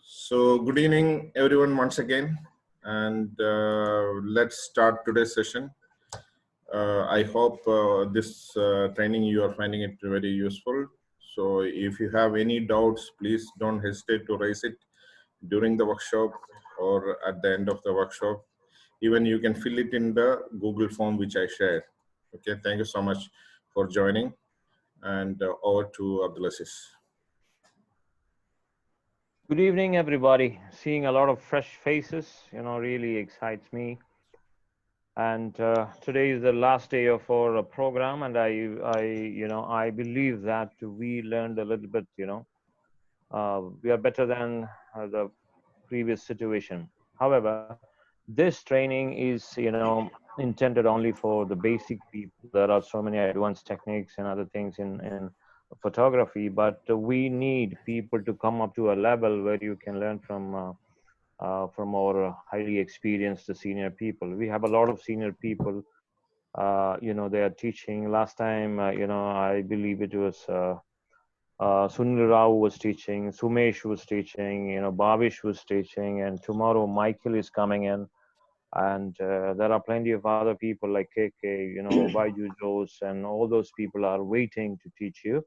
So good evening, everyone, once again, and let's start today's session. I hope this training you are finding it very useful. So if you have any doubts, please don't hesitate to raise it during the workshop or at the end of the workshop. Even you can fill it in the Google form which I shared. Okay, thank you so much for joining, and over to Abdu Azeez. Good evening, everybody. Seeing a lot of fresh faces, really excites me. And today is the last day of our program, and I believe that we learned a little bit. We are better than the previous situation. However, this training is, intended only for the basic people. There are so many advanced techniques and other things in photography, but we need people to come up to a level where you can learn from our highly experienced senior people. We have a lot of senior people. They are teaching. Last time, I believe it was Sunil Rao was teaching, Sumesh was teaching, Bhavish was teaching, and tomorrow Michael is coming in. And there are plenty of other people like KK, Baiju Jose, and all those people are waiting to teach you.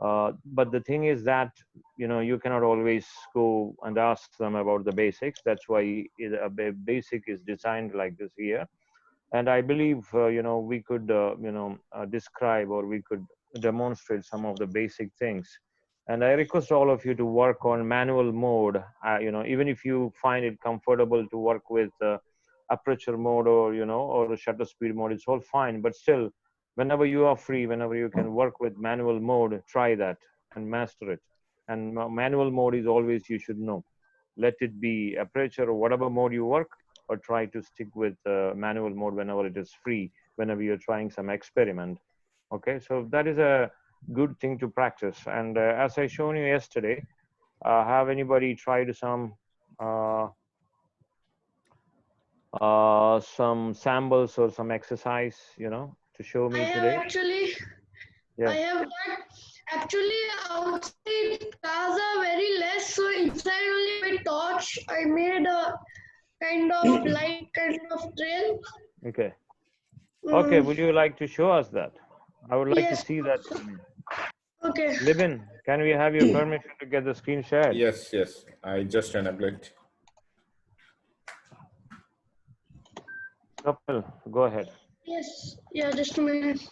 But the thing is that, you cannot always go and ask them about the basics. That's why a basic is designed like this here. And I believe, we could, describe, or we could demonstrate some of the basic things. And I request all of you to work on manual mode, even if you find it comfortable to work with aperture mode, or shutter speed mode, it's all fine. But still, whenever you are free, whenever you can work with manual mode, try that and master it. And manual mode is always, you should know. Let it be aperture or whatever mode you work, or try to stick with manual mode whenever it is free, whenever you're trying some experiment. Okay, so that is a good thing to practice. And as I shown you yesterday, have anybody tried some samples or some exercise, to show me today? I have done. Actually, outside cars are very less, so inside only with torch, I made a kind of light kind of trail. Okay. Okay, would you like to show us that? I would like to see that. Okay. Libin, can we have your permission to get the screen shared? Yes, I just enabled it. Kapil, go ahead. Yes, yeah, just a minute.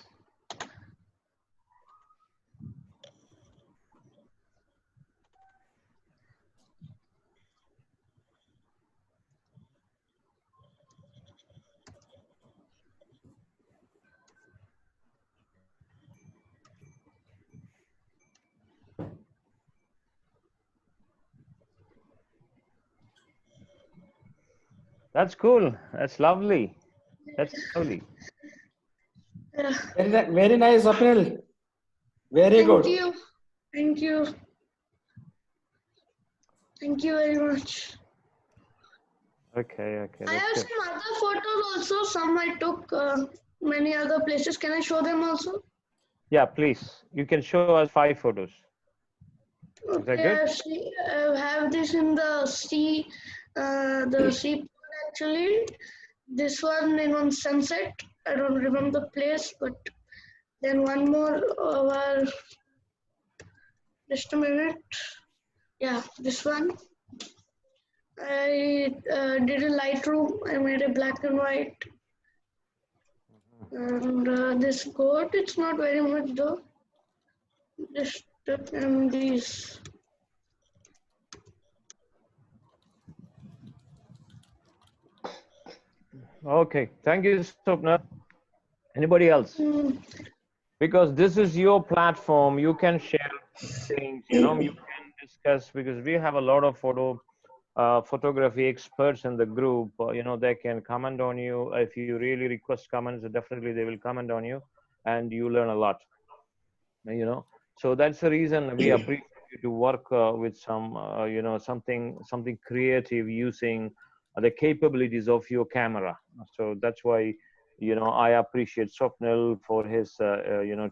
That's cool. That's lovely. That's lovely. Very nice, Apnil. Very good. Thank you. Thank you. Thank you very much. Okay. I have some other photos also. Some I took many other places. Can I show them also? Yeah, please. You can show us 5 photos. Is that good? I have this in the sea, seaport actually. This one in one sunset. I don't remember the place, but then one more over. Just a minute. Yeah, this one. I did a Lightroom. I made a black and white. And this coat, it's not very much though. Just and these. Okay, thank you, Swapna. Anybody else? Because this is your platform, you can share things, you can discuss, because we have a lot of photography experts in the group. They can comment on you. If you really request comments, definitely they will comment on you, and you learn a lot. So that's the reason we appreciate you to work with some, something creative using the capabilities of your camera. So that's why, I appreciate Swapnil for his,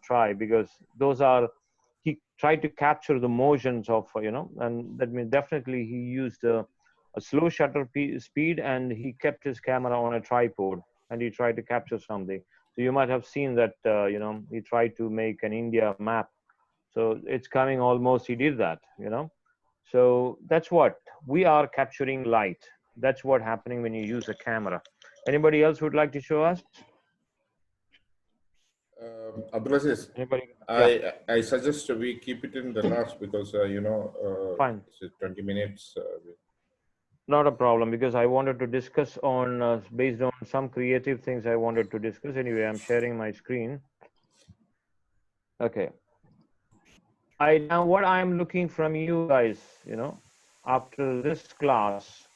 try, because those are he tried to capture the motions of, and that means definitely he used a slow shutter speed, and he kept his camera on a tripod, and he tried to capture something. So you might have seen that, he tried to make an India map. So it's coming almost, he did that, So that's what we are capturing light. That's what happening when you use a camera. Anybody else would like to show us? Abdu Azeez, Anybody? Yeah, I suggest we keep it in the last because fine. it's 20 minutes. Not a problem, because I wanted to discuss on, based on some creative things I wanted to discuss. Anyway, I'm sharing my screen. Okay. Now what I'm looking from you guys, after this class,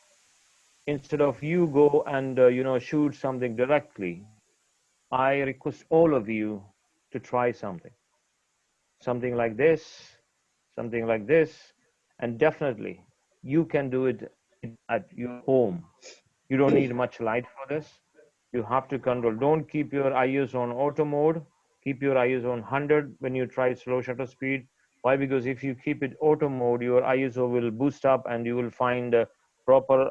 instead of you go and, shoot something directly, I request all of you to try something like this, something like this, and definitely you can do it at your home. You don't need much light for this. You have to control. Don't keep your ISO on auto mode. Keep your ISO on 100 when you try slow shutter speed. Why? Because if you keep it auto mode, your ISO will boost up, and you will find proper,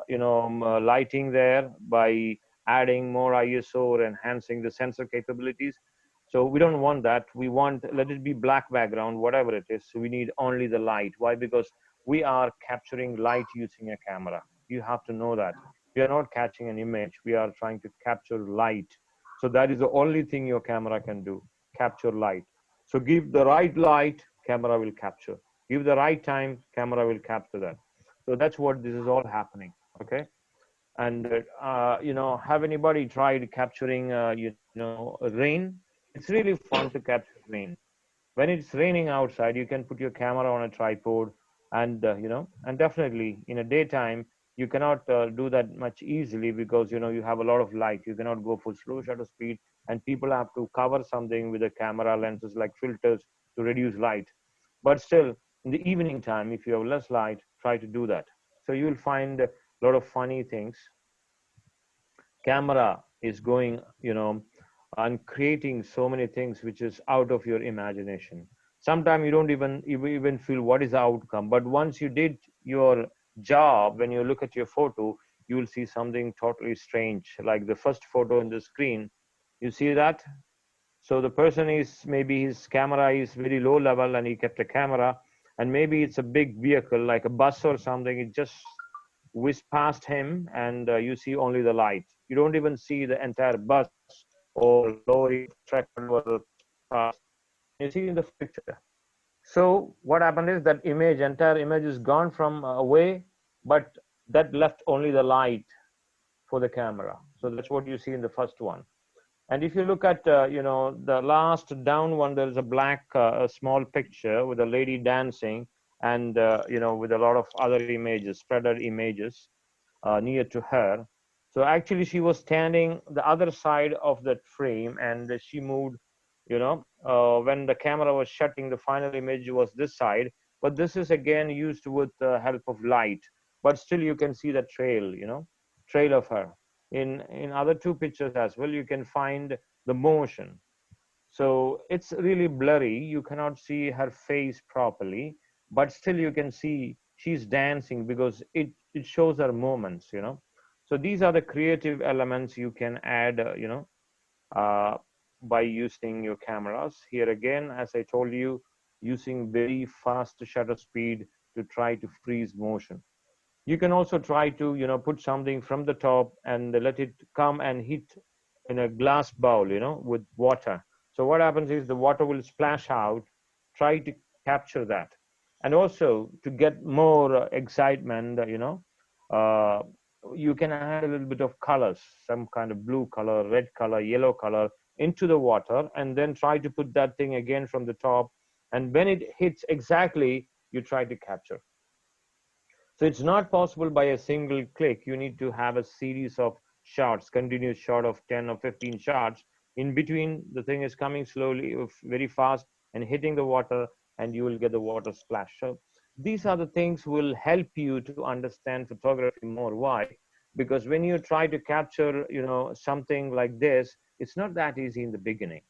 lighting there by adding more ISO or enhancing the sensor capabilities. So we don't want that. We want, let it be black background, whatever it is. So we need only the light. Why? Because we are capturing light using a camera. You have to know that. We are not catching an image. We are trying to capture light. So that is the only thing your camera can do, capture light. So give the right light, camera will capture. Give the right time, camera will capture that. So that's what this is all happening, okay? And, have anybody tried capturing, rain? It's really fun to capture rain. When it's raining outside, you can put your camera on a tripod, and, and definitely in a daytime, you cannot do that much easily, because, you have a lot of light. You cannot go for slow shutter speed, and people have to cover something with the camera lenses like filters to reduce light. But still, in the evening time, if you have less light, try to do that. So you will find a lot of funny things. Camera is going, and creating so many things which is out of your imagination. Sometimes you don't even feel what is the outcome, but once you did your job, when you look at your photo, you will see something totally strange, like the first photo in the screen. You see that? So the person is, maybe his camera is very low level, and he kept a camera, and maybe it's a big vehicle like a bus or something. It just whizzed past him, and you see only the light. You don't even see the entire bus or lorry, truck, whatever. You see in the picture. So what happened is that entire image is gone from away, but that left only the light for the camera. So that's what you see in the first one. And if you look at, the last down one, there's a black, a small picture with a lady dancing, and, with a lot of other images, spreader images near to her. So actually she was standing the other side of that frame, and she moved, when the camera was shutting, the final image was this side, but this is again used with the help of light, but still you can see the trail, trail of her. In other two pictures as well, you can find the motion. So it's really blurry. You cannot see her face properly, but still you can see she's dancing, because it shows her movements, So these are the creative elements you can add, uh, by using your cameras. Here again, as I told you, using very fast shutter speed to try to freeze motion. You can also try to, put something from the top and let it come and hit in a glass bowl, with water. So what happens is the water will splash out. Try to capture that. And also to get more excitement, uh, you can add a little bit of colors, some kind of blue color, red color, yellow color into the water, and then try to put that thing again from the top. And when it hits exactly, you try to capture. So it's not possible by a single click. You need to have a series of shots, continuous shot of 10 or 15 shots. In between, the thing is coming slowly, very fast, and hitting the water, and you will get the water splash. So these are the things will help you to understand photography more. Why? Because when you try to capture, something like this, it's not that easy in the beginning.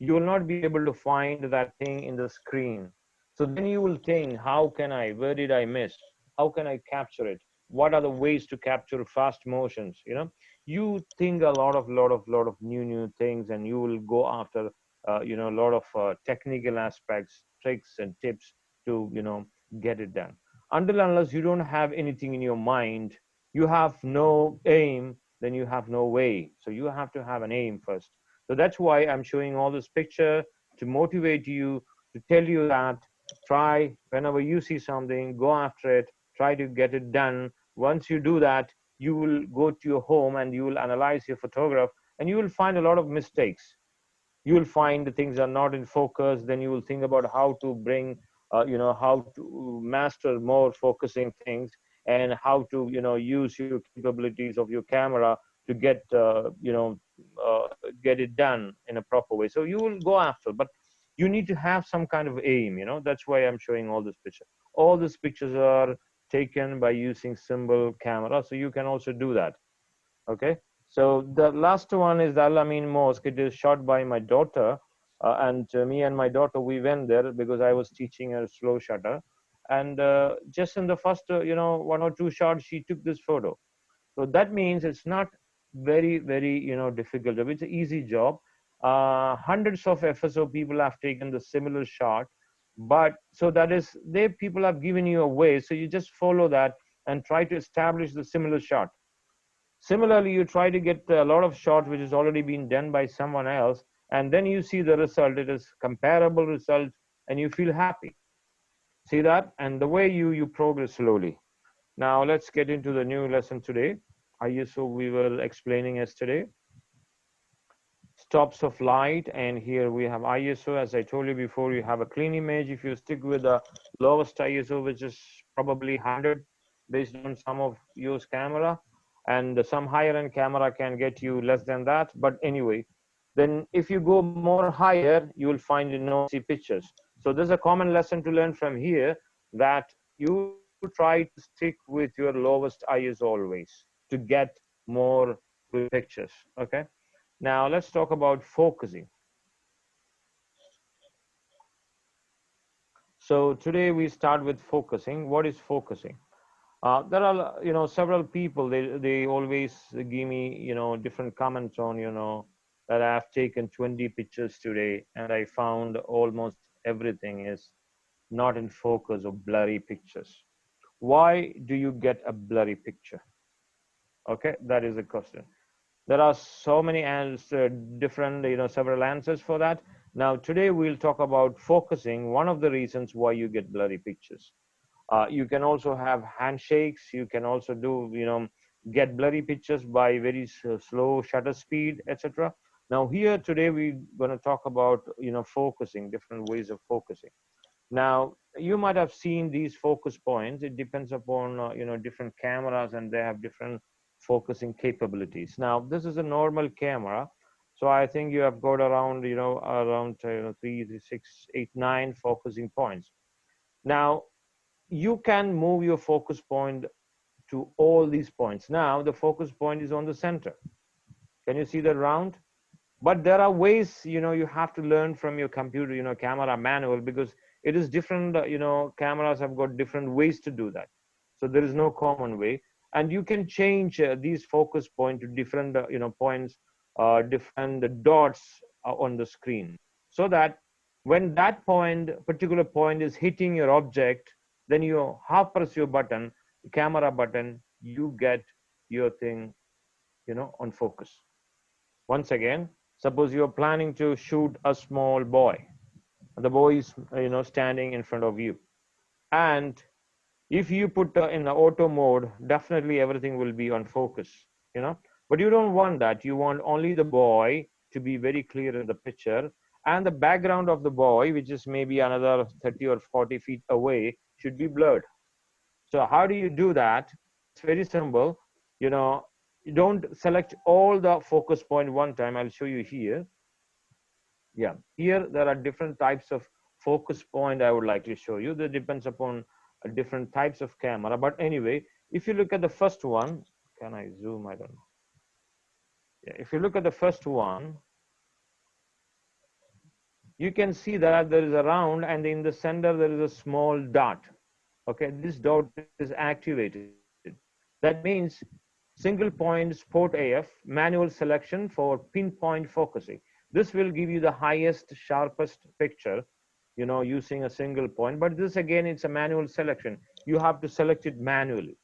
You will not be able to find that thing in the screen. So then you will think, where did I miss? How can I capture it? What are the ways to capture fast motions? You think a lot of new things, and you will go after, a lot of technical aspects, tricks and tips to, get it done. Until unless you don't have anything in your mind, you have no aim, then you have no way. So you have to have an aim first. So that's why I'm showing all this picture, to motivate you, to tell you that try, whenever you see something, go after it, try to get it done. Once you do that, you will go to your home and you will analyze your photograph, and you will find a lot of mistakes. You will find the things are not in focus. Then you will think about how to bring, how to master more focusing things, and how to, use your capabilities of your camera to get, get it done in a proper way. So you will go after, but you need to have some kind of aim. That's why I'm showing all this picture. All these pictures are taken by using symbol camera, so you can also do that. Okay, so the last one is the Al Amin Mosque. It is shot by my daughter, and me and my daughter, we went there because I was teaching a slow shutter, and just in the first, one or two shots, she took this photo. So that means it's not very difficult job. It's an easy job. Hundreds of FSO people have taken the similar shot, but so that is, they people have given you a way, so you just follow that and try to establish the similar shot. Similarly, you try to get a lot of shots which has already been done by someone else, and then you see the result. It is comparable result, and you feel happy. See that? And the way you progress slowly. Now let's get into the new lesson today. ISO we were explaining yesterday. Stops of light, and here we have ISO. As I told you before, you have a clean image. If you stick with the lowest ISO, which is probably 100 based on some of yours camera, and some higher end camera can get you less than that, but anyway, then if you go more higher, you will find noisy pictures. So there's a common lesson to learn from here, that you try to stick with your lowest ISO always to get more good pictures. Okay, now let's talk about focusing. So today we start with focusing. What is focusing? There are, several people, they always give me, different comments on, that I have taken 20 pictures today, and I found almost everything is not in focus or blurry pictures. Why do you get a blurry picture? Okay, that is the question. There are so many different, several answers for that. Now, today we'll talk about focusing, one of the reasons why you get blurry pictures. You can also have handshakes. You can also do, get blurry pictures by very slow shutter speed, etc. Now here today we're going to talk about, focusing, different ways of focusing. Now you might have seen these focus points. It depends upon, different cameras, and they have different focusing capabilities. Now this is a normal camera. So I think you have got around, around 3, 6, 8, 9 focusing points. Now you can move your focus point to all these points. Now the focus point is on the center. Can you see that round? But there are ways, you have to learn from your computer, camera manual, because it is different, cameras have got different ways to do that. So there is no common way. And you can change these focus point to different, points, different dots on the screen, so that when that particular point is hitting your object, then you half press your button, the camera button, you get your thing, on focus. Once again, suppose you're planning to shoot a small boy. The boy is, standing in front of you. And if you put in the auto mode, definitely everything will be on focus, But you don't want that. You want only the boy to be very clear in the picture. And the background of the boy, which is maybe another 30 or 40 feet away, should be blurred. So how do you do that? It's very simple. You don't select all the focus point one time. I'll show you here. Yeah, here there are different types of focus point I would like to show you. That depends upon different types of camera. But anyway, if you look at the first one, can I zoom? I don't know. Yeah, if you look at the first one, you can see that there is a round, and in the center there is a small dot. Okay, this dot is activated. That means single point sport AF manual selection for pinpoint focusing. This will give you the highest, sharpest picture, using a single point. But this again, it's a manual selection. You have to select it manually.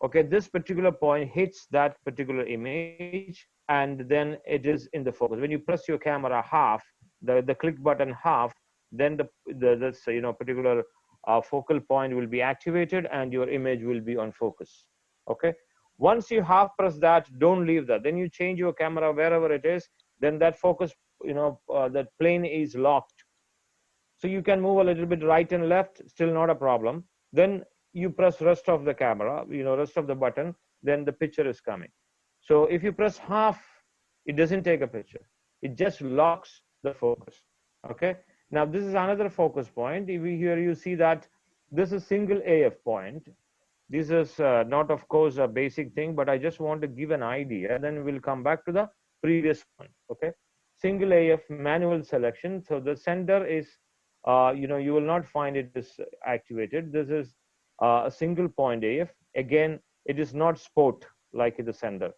Okay, this particular point hits that particular image, and then it is in the focus. When you press your camera half, the click button half, then this particular focal point will be activated and your image will be on focus. Okay, once you half press that, don't leave that. Then you change your camera wherever it is, then that focus, that plane is locked. So you can move a little bit right and left, still not a problem. Then you press rest of the camera, rest of the button, then the picture is coming. So if you press half, it doesn't take a picture. It just locks the focus. Okay. Now this is another focus point. Here you see that this is single AF point. This is not, of course, a basic thing, but I just want to give an idea. Then we'll come back to the previous one. Okay. Single AF manual selection. So the center is, you will not find it is activated. This is a single point AF. Again, it is not sport like in the center.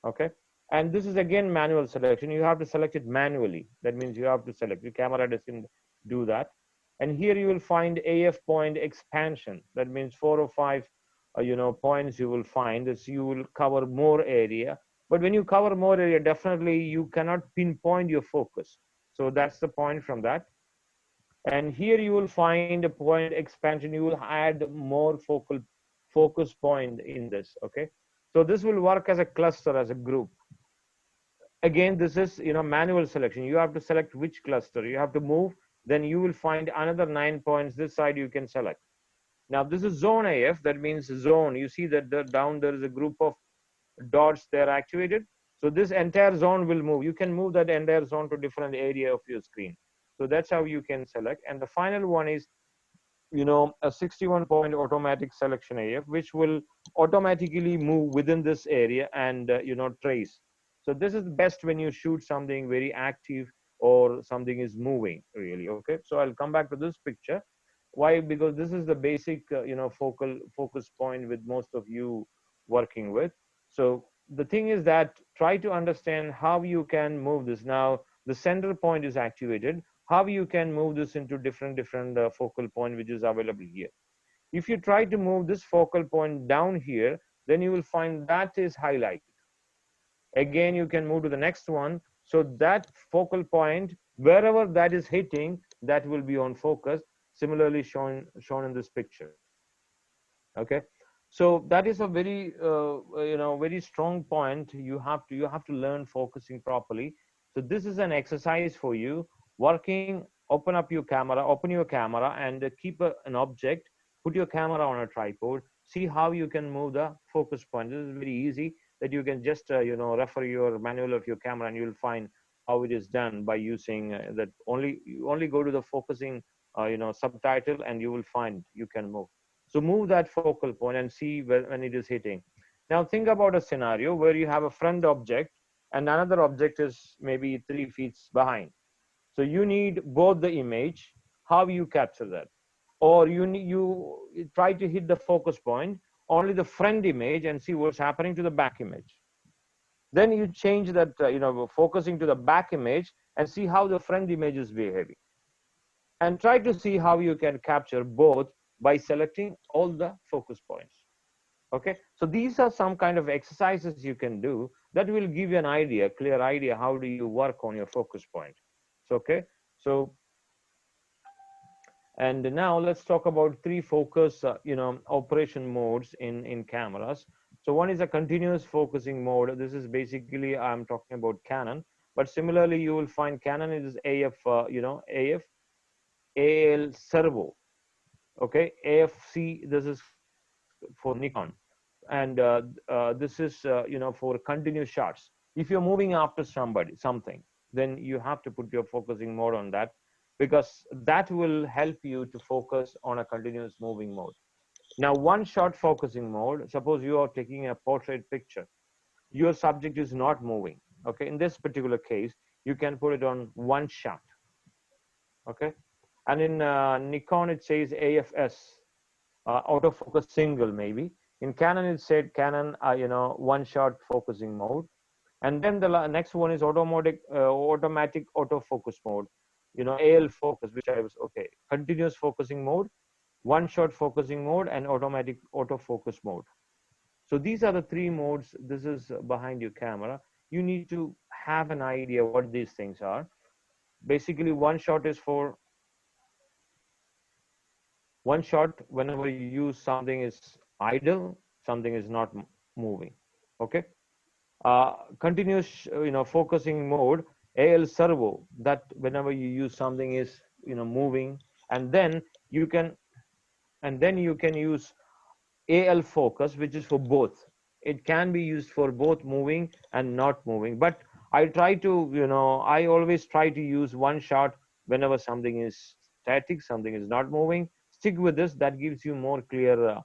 Okay. And this is again manual selection. You have to select it manually. That means you have to select. The camera doesn't do that. And here you will find AF point expansion. That means 4 or 5, points you will find. Is you will cover more area. But when you cover more area, definitely you cannot pinpoint your focus. So that's the point from that. And here you will find a point expansion. You will add more focus point in this. Okay. So this will work as a cluster, as a group. Again, this is manual selection. You have to select which cluster you have to move. Then you will find another 9 points this side you can select. Now this is zone AF. That means zone. You see that down there is a group of dots there activated. So this entire zone will move. You can move that entire zone to different area of your screen. So that's how you can select. And the final one is a 61 point automatic selection AF, which will automatically move within this area and trace. So this is best when you shoot something very active or something is moving really. Okay, so I'll come back to this picture. Why? Because this is the basic focus point with most of you working with. So the thing is that try to understand how you can move this. Now the center point is activated. How you can move this into different focal point which is available here. If you try to move this focal point down here, then you will find that is highlighted. Again, you can move to the next one. So that focal point, wherever that is hitting, that will be on focus. Similarly shown in this picture. Okay. So that is a very very strong point. You have to learn focusing properly. So this is an exercise for you. Working, open your camera and keep an object, put your camera on a tripod, see how you can move the focus point. This is very easy, that you can just refer your manual of your camera and you'll find how it is done by using that. You only go to the focusing subtitle and you will find you can move. So move that focal point and see when it is hitting. Now think about a scenario where you have a front object and another object is maybe 3 feet behind. So you need both the image. How you capture that? Or you try to hit the focus point, only the front image, and see what's happening to the back image. Then you change that, focusing to the back image and see how the front image is behaving. And try to see how you can capture both by selecting all the focus points. Okay, so these are some kind of exercises you can do that will give you an idea, clear idea, how do you work on your focus point. Okay, so and now let's talk about 3 focus operation modes in cameras. So one is a continuous focusing mode. This is basically, I'm talking about Canon, but similarly you will find Canon is AF AF, AL servo. Okay, AFC, this is for Nikon, and this is for continuous shots. If you're moving after something, then you have to put your focusing mode on that, because that will help you to focus on a continuous moving mode. Now, one shot focusing mode, suppose you are taking a portrait picture, your subject is not moving. Okay, in this particular case, you can put it on one shot. Okay, and in Nikon it says AFS, autofocus single maybe. In Canon it said Canon, one shot focusing mode. And then the next one is automatic autofocus mode, AL focus, which I was okay, continuous focusing mode, one shot focusing mode, and automatic autofocus mode. So these are the three modes. This is behind your camera. You need to have an idea what these things are. Basically, one shot is for one shot whenever you use something is idle, something is not moving. Okay. Continuous, focusing mode, AL servo, that whenever you use something is, moving, and then you can, use AL focus, which is for both. It can be used for both moving and not moving. But I try to, I always try to use one shot whenever something is static, something is not moving. Stick with this. That gives you more clear,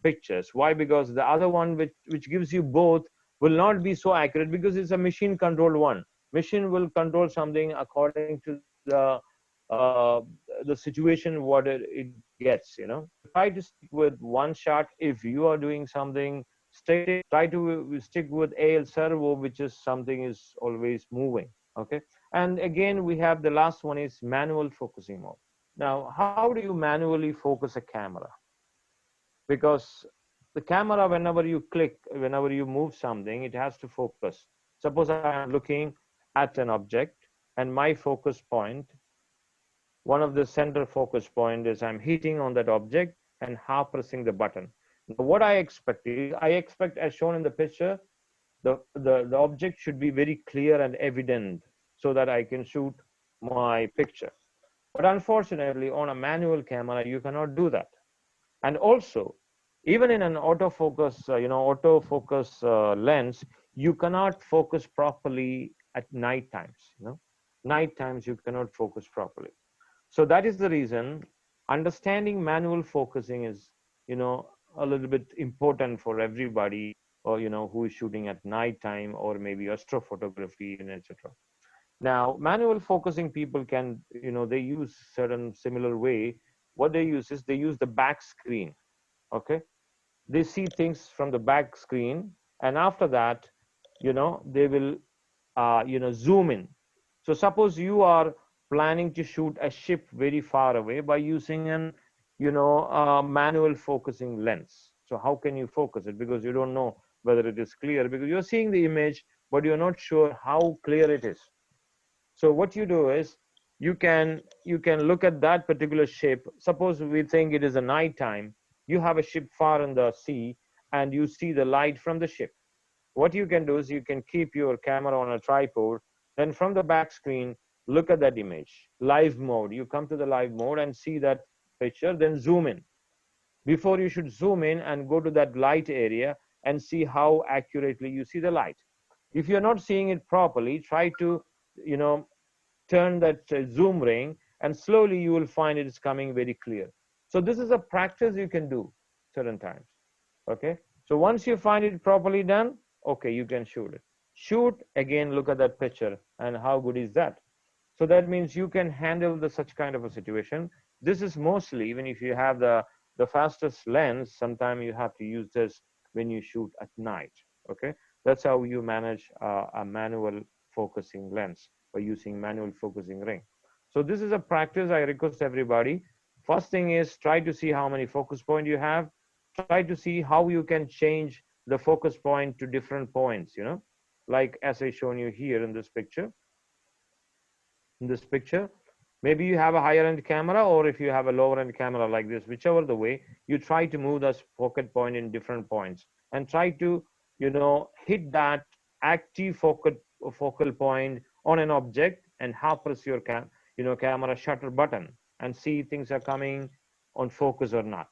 pictures. Why? Because the other one, which gives you both, will not be so accurate because it's a machine controlled one. Machine will control something according to the situation what it gets. So try to stick with one shot. If you are doing something static, try to stick with AL servo, which is something is always moving. Okay, and again we have the last one is manual focusing mode. Now, how do you manually focus a camera? Because the camera, whenever you click, whenever you move something, it has to focus. Suppose I am looking at an object and my focus point, one of the center focus point is I'm hitting on that object and half pressing the button. Now, what I expect is, I expect as shown in the picture, the object should be very clear and evident so that I can shoot my picture. But unfortunately, on a manual camera, you cannot do that. And also, even in an autofocus, lens, you cannot focus properly at night times. Night times you cannot focus properly. So that is the reason understanding manual focusing is, a little bit important for everybody, or who is shooting at night time, or maybe astrophotography and etc. Now, manual focusing people can, they use certain similar way. What they use is they use the back screen. Okay, they see things from the back screen, and after that, they will, zoom in. So suppose you are planning to shoot a ship very far away by using an, manual focusing lens. So how can you focus it? Because you don't know whether it is clear, because you're seeing the image, but you're not sure how clear it is. So what you do is you can look at that particular ship. Suppose we think it is a night time. You have a ship far in the sea and you see the light from the ship. What you can do is you can keep your camera on a tripod, then from the back screen, look at that image, live mode. You come to the live mode and see that picture, then zoom in. Before you should zoom in and go to that light area and see how accurately you see the light. If you're not seeing it properly, try to, turn that zoom ring, and slowly you will find it is coming very clear. So this is a practice you can do certain times. Okay, so once you find it properly done, okay, you can shoot it. Shoot again, look at that picture, and how good is that? So that means you can handle such kind of a situation. This is mostly, even if you have the fastest lens, sometimes you have to use this when you shoot at night. Okay, that's how you manage a manual focusing lens, by using manual focusing ring. So this is a practice I request everybody. First thing is try to see how many focus point you have. Try to see how you can change the focus point to different points, like as I shown you here in this picture. In this picture, maybe you have a higher end camera, or if you have a lower end camera like this, whichever the way, you try to move the focus point in different points and try to, hit that active focal point on an object, and half press your camera shutter button and see things are coming on focus or not.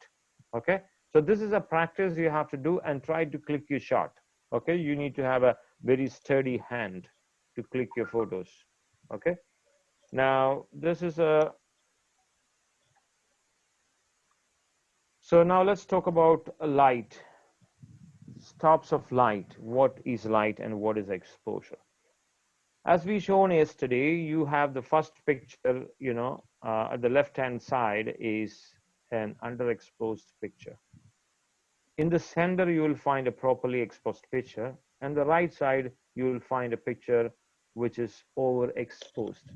Okay, so this is a practice you have to do, and try to click your shot. Okay, you need to have a very sturdy hand to click your photos. Okay, now this is a, so now let's talk about light, stops of light. What is light and what is exposure? As we shown yesterday, you have the first picture, at the left-hand side is an underexposed picture. In the center, you will find a properly exposed picture, and the right side, you will find a picture which is overexposed.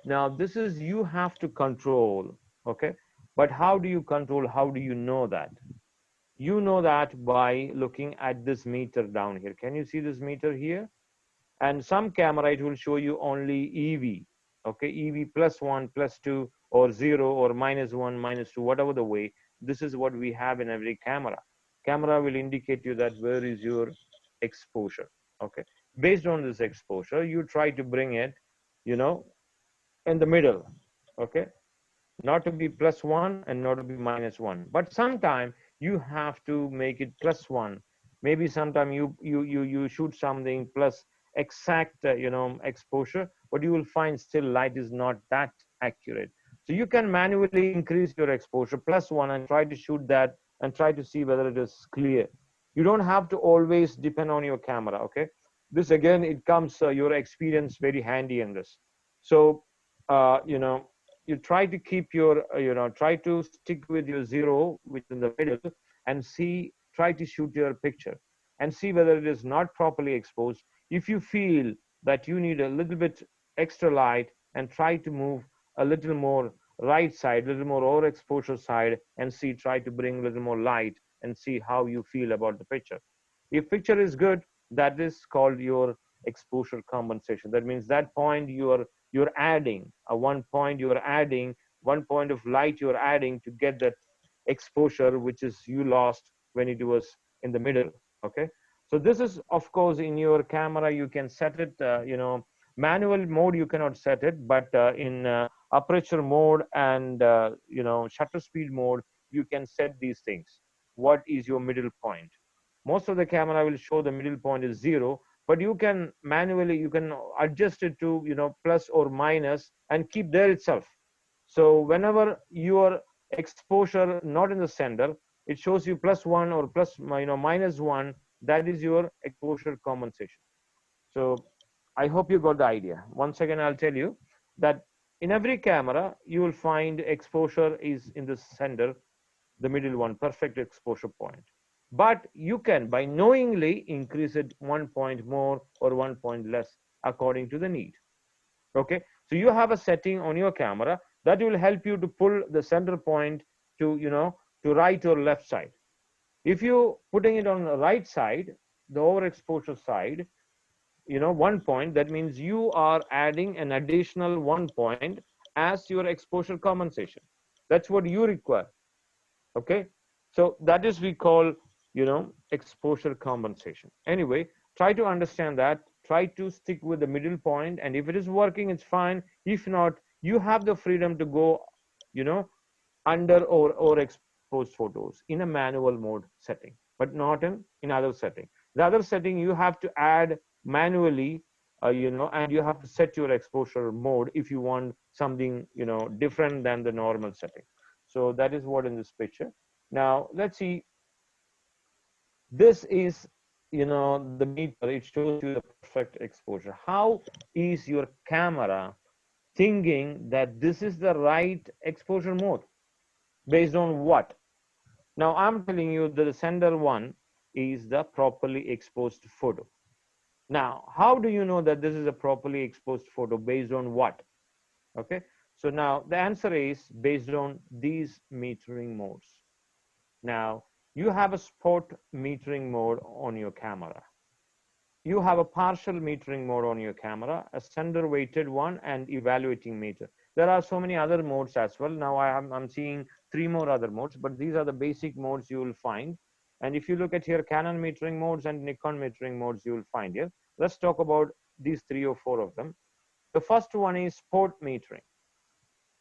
Now, this is you have to control, okay? But how do you control? How do you know that? You know that by looking at this meter down here. Can you see this meter here? And some camera, it will show you only EV, okay? EV +1, +2, or 0, or -1, -2, whatever the way. This is what we have in every camera. Camera will indicate you that where is your exposure, okay? Based on this exposure, you try to bring it, in the middle, okay? Not to be +1 and not to be -1, but sometime you have to make it +1. Maybe sometime you shoot something plus exact exposure, but you will find still light is not that accurate. So you can manually increase your exposure +1 and try to shoot that and try to see whether it is clear. You don't have to always depend on your camera, okay? This again, it comes your experience very handy in this. So you try to keep your try to stick with your 0 which is in the middle, and try to shoot your picture and see whether it is not properly exposed. If you feel that you need a little bit extra light, and try to move a little more right side, a little more overexposure side, and try to bring a little more light and see how you feel about the picture. If picture is good, that is called your exposure compensation. That means that point you're adding a 1 point, you're adding 1 point of light, you're adding to get that exposure which is you lost when it was in the middle, okay? So this is, of course, in your camera you can set it, manual mode you cannot set it, but in aperture mode and shutter speed mode you can set these things. What is your middle point? Most of the camera will show the middle point is 0, but you can manually you can adjust it to plus or minus and keep there itself. So whenever your exposure not in the center, it shows you +1 or -1. That is your exposure compensation. So I hope you got the idea. Once again, I'll tell you that in every camera you will find exposure is in the center, the middle one, perfect exposure point. But you can, by knowingly, increase it 1 point more or 1 point less according to the need. Okay, so you have a setting on your camera that will help you to pull the center point to to right or left side. If you putting it on the right side, the overexposure side, 1 point, that means you are adding an additional 1 point as your exposure compensation. That's what you require. Okay, so that is we call exposure compensation. Anyway, try to understand that, try to stick with the middle point, and if it is working, it's fine. If not, you have the freedom to go under or exposed photos in a manual mode setting, but not in other setting. The other setting you have to add manually, and you have to set your exposure mode if you want something different than the normal setting. So that is what in this picture. Now let's see. This is the meter. It shows you the perfect exposure. How is your camera thinking that this is the right exposure mode? Based on what? Now I'm telling you that the center one is the properly exposed photo. Now, how do you know that this is a properly exposed photo? Based on what? Okay, so now the answer is based on these metering modes. Now, you have a spot metering mode on your camera. You have a partial metering mode on your camera, a center weighted one, and evaluating meter. There are so many other modes as well. Now I'm seeing 3 more other modes, but these are the basic modes you will find. And if you look at here, Canon metering modes and Nikon metering modes, you will find here. Let's talk about these 3 or 4 of them. The first one is spot metering.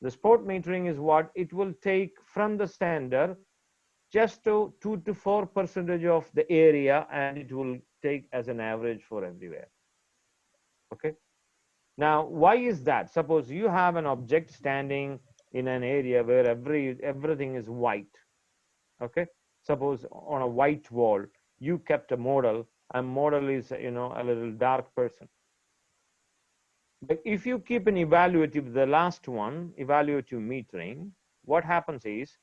The spot metering is what? It will take from the standard just to 2 to 4% of the area, and it will take as an average for everywhere. Okay. Now, why is that? Suppose you have an object standing in an area where everything is white. Okay. Suppose on a white wall, you kept a model, and model is a little dark person. But if you keep an evaluative, the last one, evaluative metering, what happens is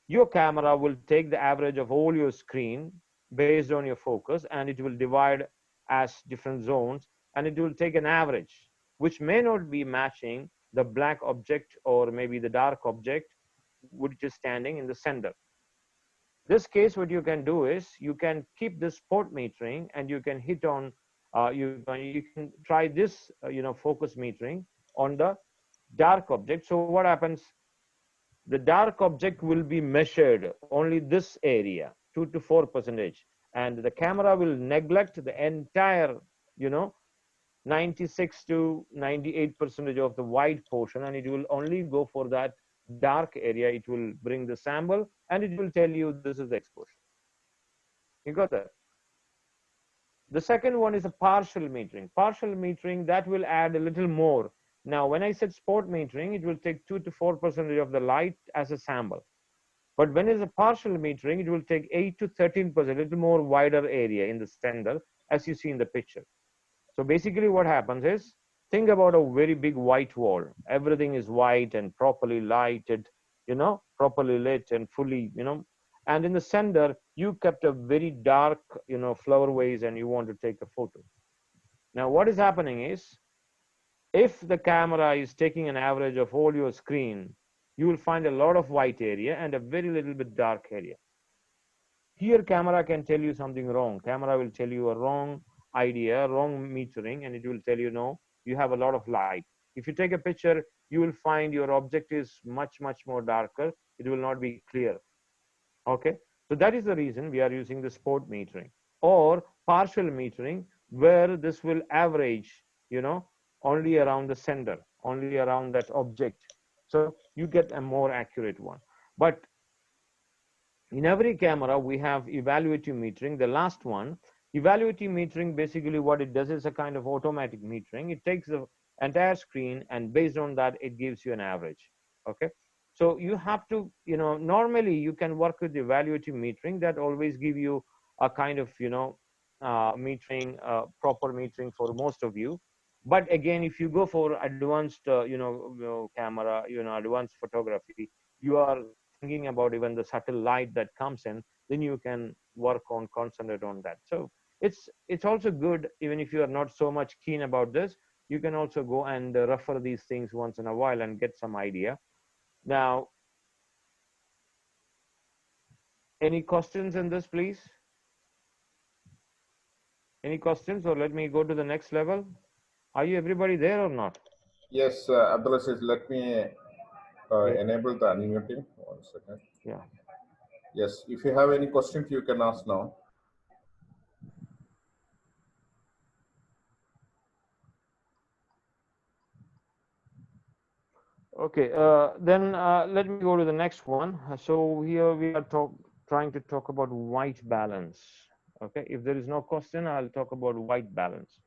your camera will take the average of all your screen based on your focus, and it will divide as different zones, and it will take an average, which may not be matching the black object or maybe the dark object which is standing in the center. This case, what you can do is you can keep this spot metering, and you can hit on you can try this focus metering on the dark object. So what happens, the dark object will be measured only this area, 2 to 4%, and the camera will neglect the entire 96 to 98% of the white portion, and it will only go for that dark area. It will bring the sample, and it will tell you this is the exposure. You got that? The second one is a partial metering. Partial metering, that will add a little more. Now, when I said spot metering, it will take 2 to 4% of the light as a sample. But when it's a partial metering, it will take 8 to 13%, a little more wider area in the center, as you see in the picture. So basically what happens is, think about a very big white wall. Everything is white and properly lighted, properly lit and fully, and in the center, you kept a very dark, flower vase, and you want to take a photo. Now, what is happening is, if the camera is taking an average of all your screen, you will find a lot of white area and a very little bit dark area. Here, camera can tell you something wrong. Camera will tell you a wrong idea, wrong metering, and it will tell you, no, you have a lot of light. If you take a picture, you will find your object is much, much more darker. It will not be clear. Okay, so that is the reason we are using the spot metering or partial metering, where this will average, only around the center, only around that object. So you get a more accurate one. But in every camera, we have evaluative metering. The last one, evaluative metering, basically what it does is a kind of automatic metering. It takes the entire screen, and based on that, it gives you an average. Okay, so you have to, normally you can work with evaluative metering that always give you a kind of, metering, proper metering for most of you. But again, if you go for advanced, camera, advanced photography, you are thinking about even the subtle light that comes in, then you can work on, concentrate on that. So it's also good, even if you are not so much keen about this, you can also go and refer these things once in a while and get some idea. Now, any questions in this, please? Any questions, or let me go to the next level? Are you everybody there or not? Yes, Abdu Azeez, let me enable the unmuting. 1 second. Yeah. Yes, if you have any questions, you can ask now. Okay, then let me go to the next one. So here we are trying to talk about white balance. Okay, if there is no question, I'll talk about white balance.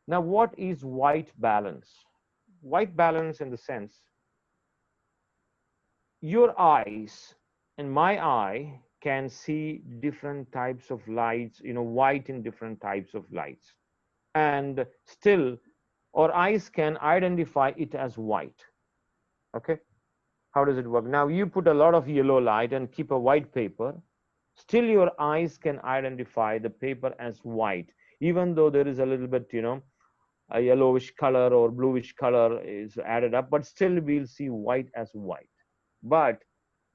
Now, what is white balance? White balance in the sense, your eyes and my eye can see different types of lights, white in different types of lights. And still, our eyes can identify it as white. Okay, how does it work? Now, you put a lot of yellow light and keep a white paper, still your eyes can identify the paper as white, even though there is a little bit, a yellowish color or bluish color is added up, but still we'll see white as white. But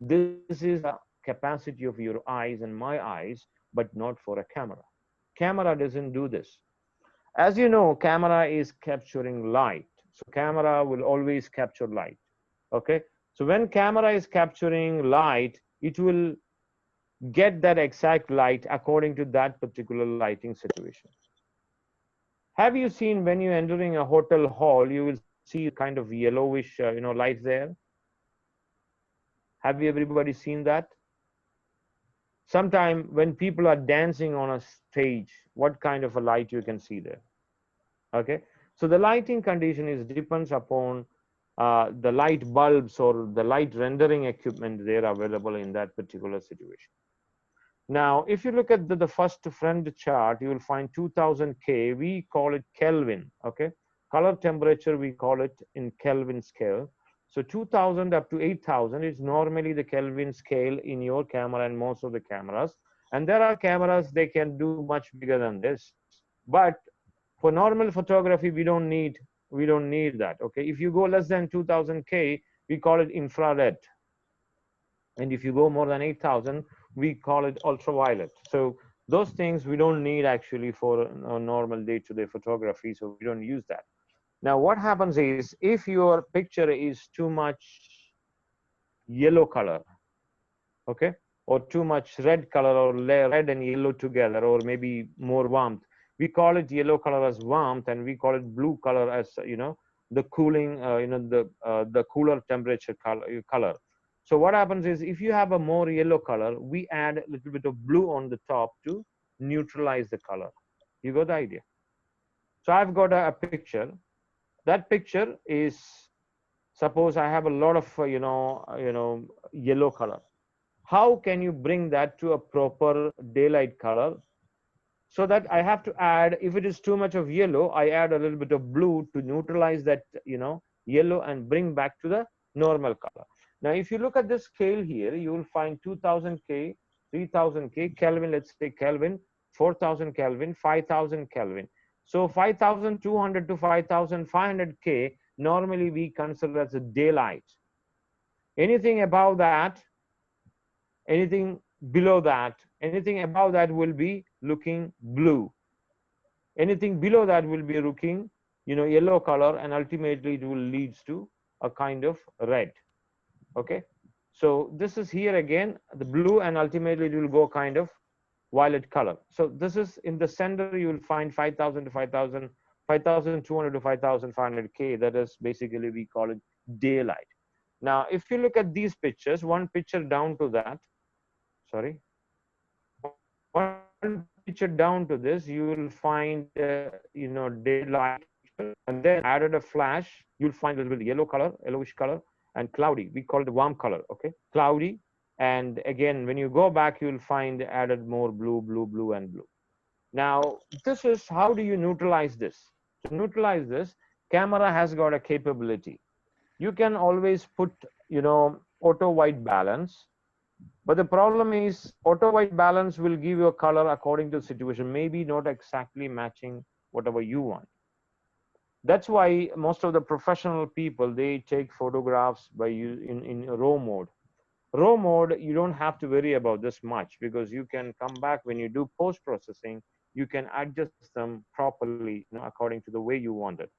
this is a capacity of your eyes and my eyes, but not for a camera. Camera doesn't do this. As you know, camera is capturing light. So camera will always capture light. Okay, so when camera is capturing light, it will get that exact light according to that particular lighting situation. Have you seen when you're entering a hotel hall, you will see kind of yellowish, light there? Have you everybody seen that? Sometime when people are dancing on a stage, what kind of a light you can see there? Okay, so the lighting condition depends upon the light bulbs or the light rendering equipment there available in that particular situation. Now, if you look at the first front chart, you will find 2000 K. We call it Kelvin. Okay, color temperature, we call it in Kelvin scale. So 2000 up to 8000 is normally the Kelvin scale in your camera and most of the cameras. And there are cameras, they can do much bigger than this. But for normal photography, we don't need that. Okay, if you go less than 2000K, we call it infrared. And if you go more than 8000, we call it ultraviolet. So those things we don't need actually for a normal day-to-day photography, so we don't use that. Now what happens is, if your picture is too much yellow color, okay, or too much red color, or red and yellow together, or maybe more warmth, we call it yellow color as warmth, and we call it blue color as the cooling, the cooler temperature color. So what happens is, if you have a more yellow color, we add a little bit of blue on the top to neutralize the color. You got the idea? So I've got a picture. That picture is, suppose I have a lot of yellow color. How can you bring that to a proper daylight color? So that I have to add, if it is too much of yellow, I add a little bit of blue to neutralize that yellow and bring back to the normal color. Now if you look at this scale here, you will find 2000K, 3000K, Kelvin, let's say Kelvin, 4000 Kelvin, 5000 Kelvin. So 5200 to 5500K normally we consider as a daylight. Anything above that, anything below that, anything above that will be looking blue. Anything below that will be looking yellow color, and ultimately it will lead to a kind of red. Okay, so this is here again the blue, and ultimately it will go kind of violet color. So this is in the center, you will find 5000 to 5000, 5200 to 5500K. That is basically, we call it daylight. Now if you look at these pictures, one picture down to that, sorry, one picture down to this, you will find daylight, and then added a flash, you'll find a little bit yellow color, yellowish color, and cloudy. We call it warm color. Okay, cloudy. And again, when you go back, you'll find added more blue, blue, blue, and blue. Now this is how do you neutralize this. To neutralize this, camera has got a capability. You can always put auto white balance, but the problem is auto white balance will give you a color according to the situation, maybe not exactly matching whatever you want. That's why most of the professional people, they take photographs by in raw mode. Raw mode, you don't have to worry about this much, because you can come back when you do post processing, you can adjust them properly according to the way you want it.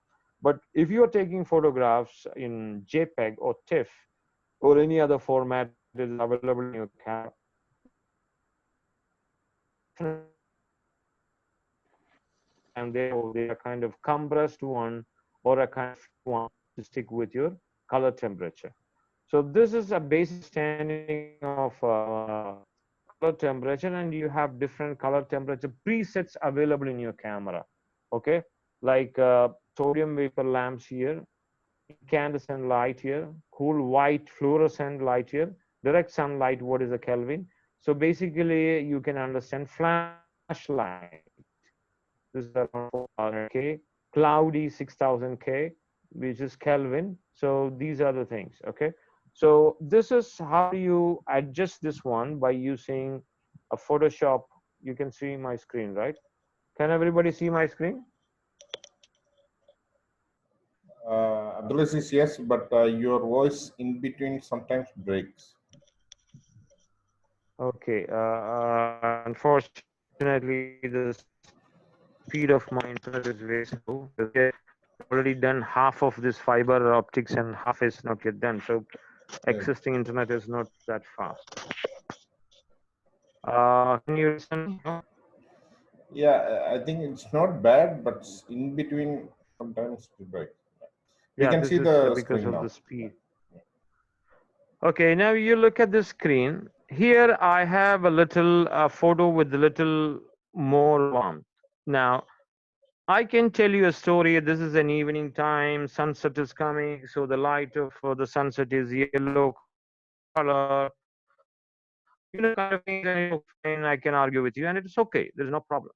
But if you're taking photographs in JPEG or TIFF or any other format that is available in your camera, and they are kind of compressed one or a kind of one to stick with your color temperature. So this is a basic understanding of color temperature, and you have different color temperature presets available in your camera. Okay, like sodium vapor lamps here, incandescent light here, cool white fluorescent light here, direct sunlight, what is a Kelvin. So basically you can understand flashlight. This is around 4000K, cloudy 6000K, which is Kelvin. So these are the things. Okay, so this is how you adjust this one by using a Photoshop. You can see my screen, right? Can everybody see my screen? Abdu Azeez, yes, but your voice in between sometimes breaks. Okay, unfortunately, the speed of my internet is very slow. I've already done half of this fiber optics and half is not yet done. So existing internet is not that fast. Can you listen? Yeah, I think it's not bad, but in between sometimes it breaks. We can see the because screen of now. the speed. Okay, now you look at the screen. Here I have a little photo with a little more warmth. Now, I can tell you a story. This is an evening time, sunset is coming, so the light of the sunset is yellow color, kind of things, and fine, I can argue with you, and it's okay, there's no problem.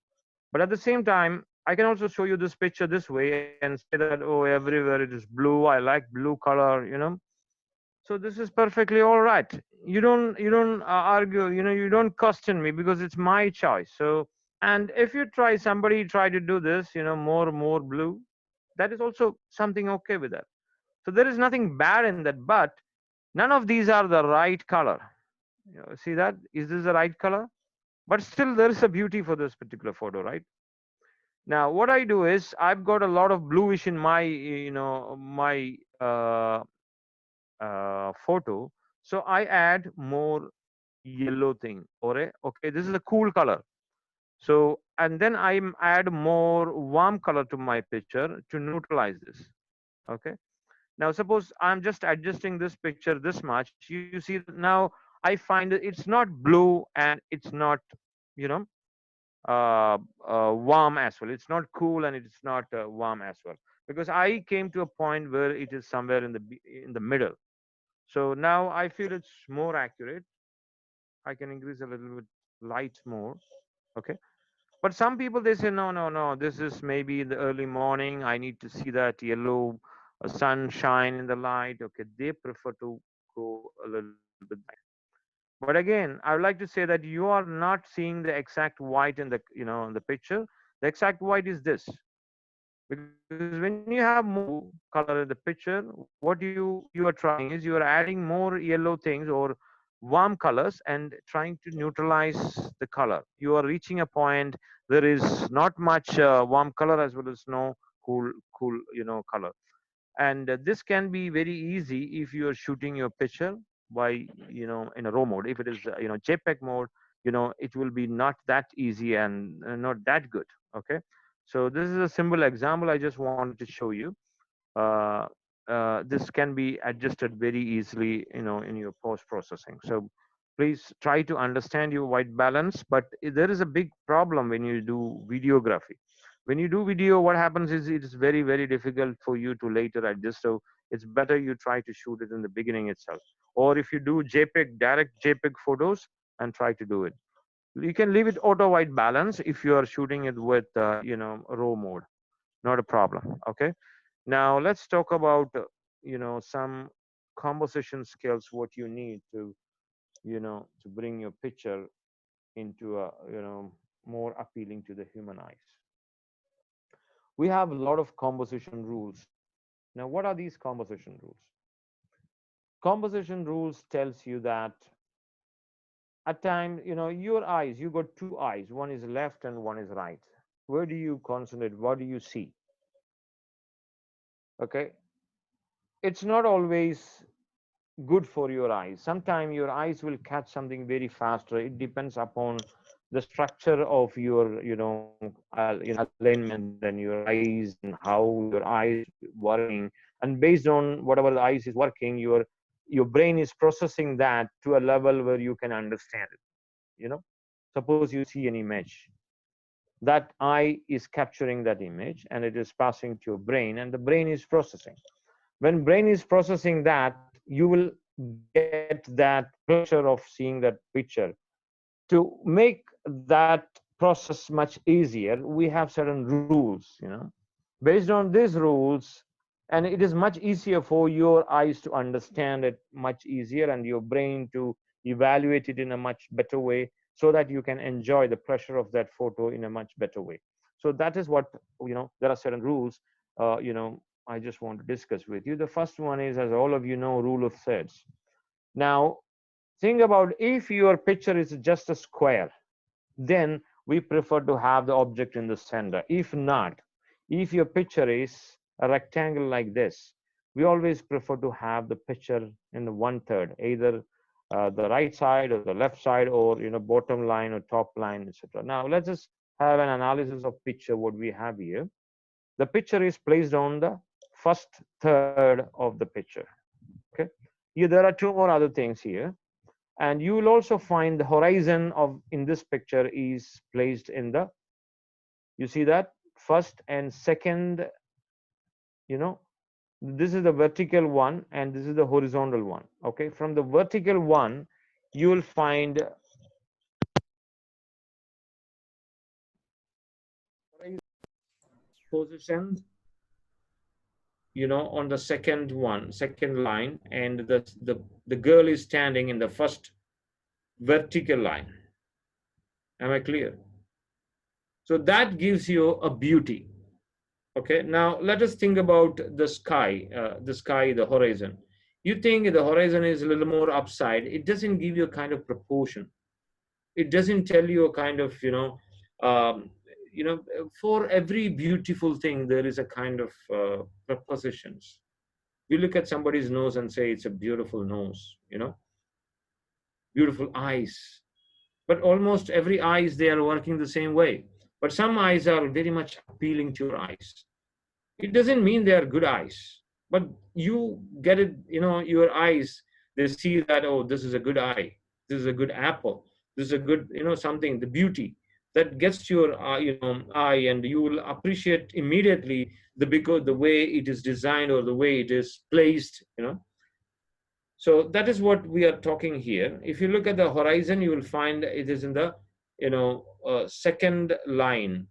But at the same time, I can also show you this picture this way and say that, oh, everywhere it is blue. I like blue color, you know. So this is perfectly all right. You don't argue, you know, you don't question me because it's my choice. So, and if you somebody try to do this, you know, more blue, that is also something okay with that. So there is nothing bad in that, but none of these are the right color. You know, see that? Is this the right color? But still there is a beauty for this particular photo, right? Now what I do is I've got a lot of bluish in my, you know, my photo. So I add more yellow thing, or okay, this is a cool color. So, and then I add more warm color to my picture to neutralize this. Okay. Now suppose I'm just adjusting this picture this much, you see that now I find that it's not blue and it's not, you know, warm as well. It's not cool and it's not warm as well, because I came to a point where it is somewhere in the middle. So now I feel it's more accurate. I can increase a little bit light more. Okay. But some people they say, no, no, no, this is maybe in the early morning. I need to see that yellow sunshine in the light. Okay. They prefer to go a little bit light. But again, I would like to say that you are not seeing the exact white in the, you know, in the picture. The exact white is this. Because when you have more blue color in the picture, what you are trying is you are adding more yellow things or warm colors and trying to neutralize the color. You are reaching a point there is not much warm color as well as no cool, you know, color. And this can be very easy if you are shooting your picture by, you know, in a raw mode. If it is you know, JPEG mode, you know, it will be not that easy and not that good. Okay. So this is a simple example I just wanted to show you. uh, this can be adjusted very easily, you know, in your post processing. So please try to understand your white balance. But there is a big problem when you do videography. When you do video, what happens is it is very difficult for you to later adjust. So it's better you try to shoot it in the beginning itself, or if you do JPEG, direct JPEG photos, and try to do it. You can leave it auto white balance if you are shooting it with you know, raw mode. Not a problem. Okay. Now let's talk about you know, some composition skills, what you need to, you know, to bring your picture into a, you know, more appealing to the human eyes. We have a lot of composition rules. Now what are these composition rules? Composition rules tells you that at times, you know, your eyes, you got two eyes, one is left and one is right. Where do you concentrate? What do you see? Okay. It's not always good for your eyes. Sometimes your eyes will catch something very faster. It depends upon the structure of your, you know, alignment and your eyes and how your eyes working. And based on whatever the eyes is working, your brain is processing that to a level where you can understand it. You know, suppose you see an image, that eye is capturing that image and it is passing to your brain, and the brain is processing. When brain is processing that, you will get that pleasure of seeing that picture. To make that process much easier, we have certain rules, you know. Based on these rules, and it is much easier for your eyes to understand it much easier, and your brain to evaluate it in a much better way, so that you can enjoy the pleasure of that photo in a much better way. So that is what, you know, there are certain rules, you know, I just want to discuss with you. The first one is, as all of you know, rule of thirds. Now think about, if your picture is just a square, then we prefer to have the object in the center. If not, if your picture is a rectangle like this, we always prefer to have the picture in the 1/3, either the right side or the left side, or, you know, bottom line or top line, etc. Now let's just have an analysis of picture. What we have here, the picture is placed on the first third of the picture. Okay. Here there are two more other things here. And you will also find the horizon of in this picture is placed in the, you see that, first and second, you know, this is the vertical one and this is the horizontal one. Okay. From the vertical one, you will find positioned, on the second line, and the girl is standing in the first vertical line. Am I clear? So that gives you a beauty. Okay, now let us think about the sky, the horizon. You think the horizon is a little more upside, it doesn't give you a kind of proportion. It doesn't tell you a kind of, um, for every beautiful thing, there is a kind of prepositions. You look at somebody's nose and say, it's a beautiful nose, beautiful eyes. But almost every eyes, they are working the same way. But some eyes are very much appealing to your eyes. It doesn't mean they are good eyes, but you get it, your eyes, they see that, oh, this is a good eye. This is a good apple. This is a good, something, the beauty that gets to your eye, and you will appreciate immediately because the way it is designed or the way it is placed, So that is what we are talking here. If you look at the horizon, you will find it is in the, second line,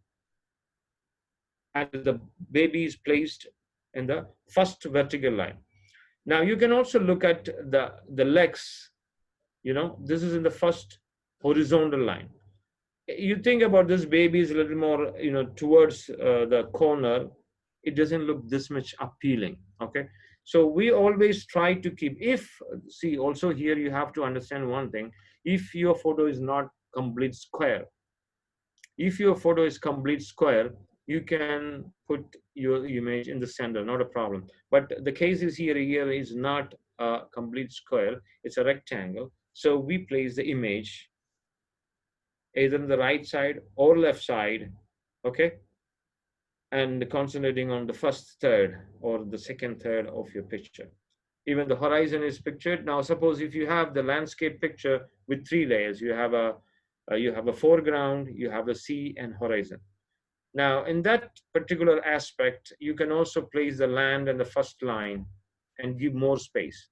and the baby is placed in the first vertical line. Now you can also look at the legs. This is in the first horizontal line. You think about this baby is a little more, towards the corner. It doesn't look this much appealing. Okay, so we always try to keep. See, also here you have to understand one thing. If your photo is not complete square, if your photo is complete square, you can put your image in the center, not a problem. But the case is here is not a complete square, it's a rectangle. So we place the image either on the right side or left side, okay? And concentrating on the first third or the second third of your picture. Even the horizon is pictured. Now, suppose if you have the landscape picture with 3 layers, you have a foreground, you have a sea and horizon. Now, in that particular aspect, you can also place the land and the first line and give more space.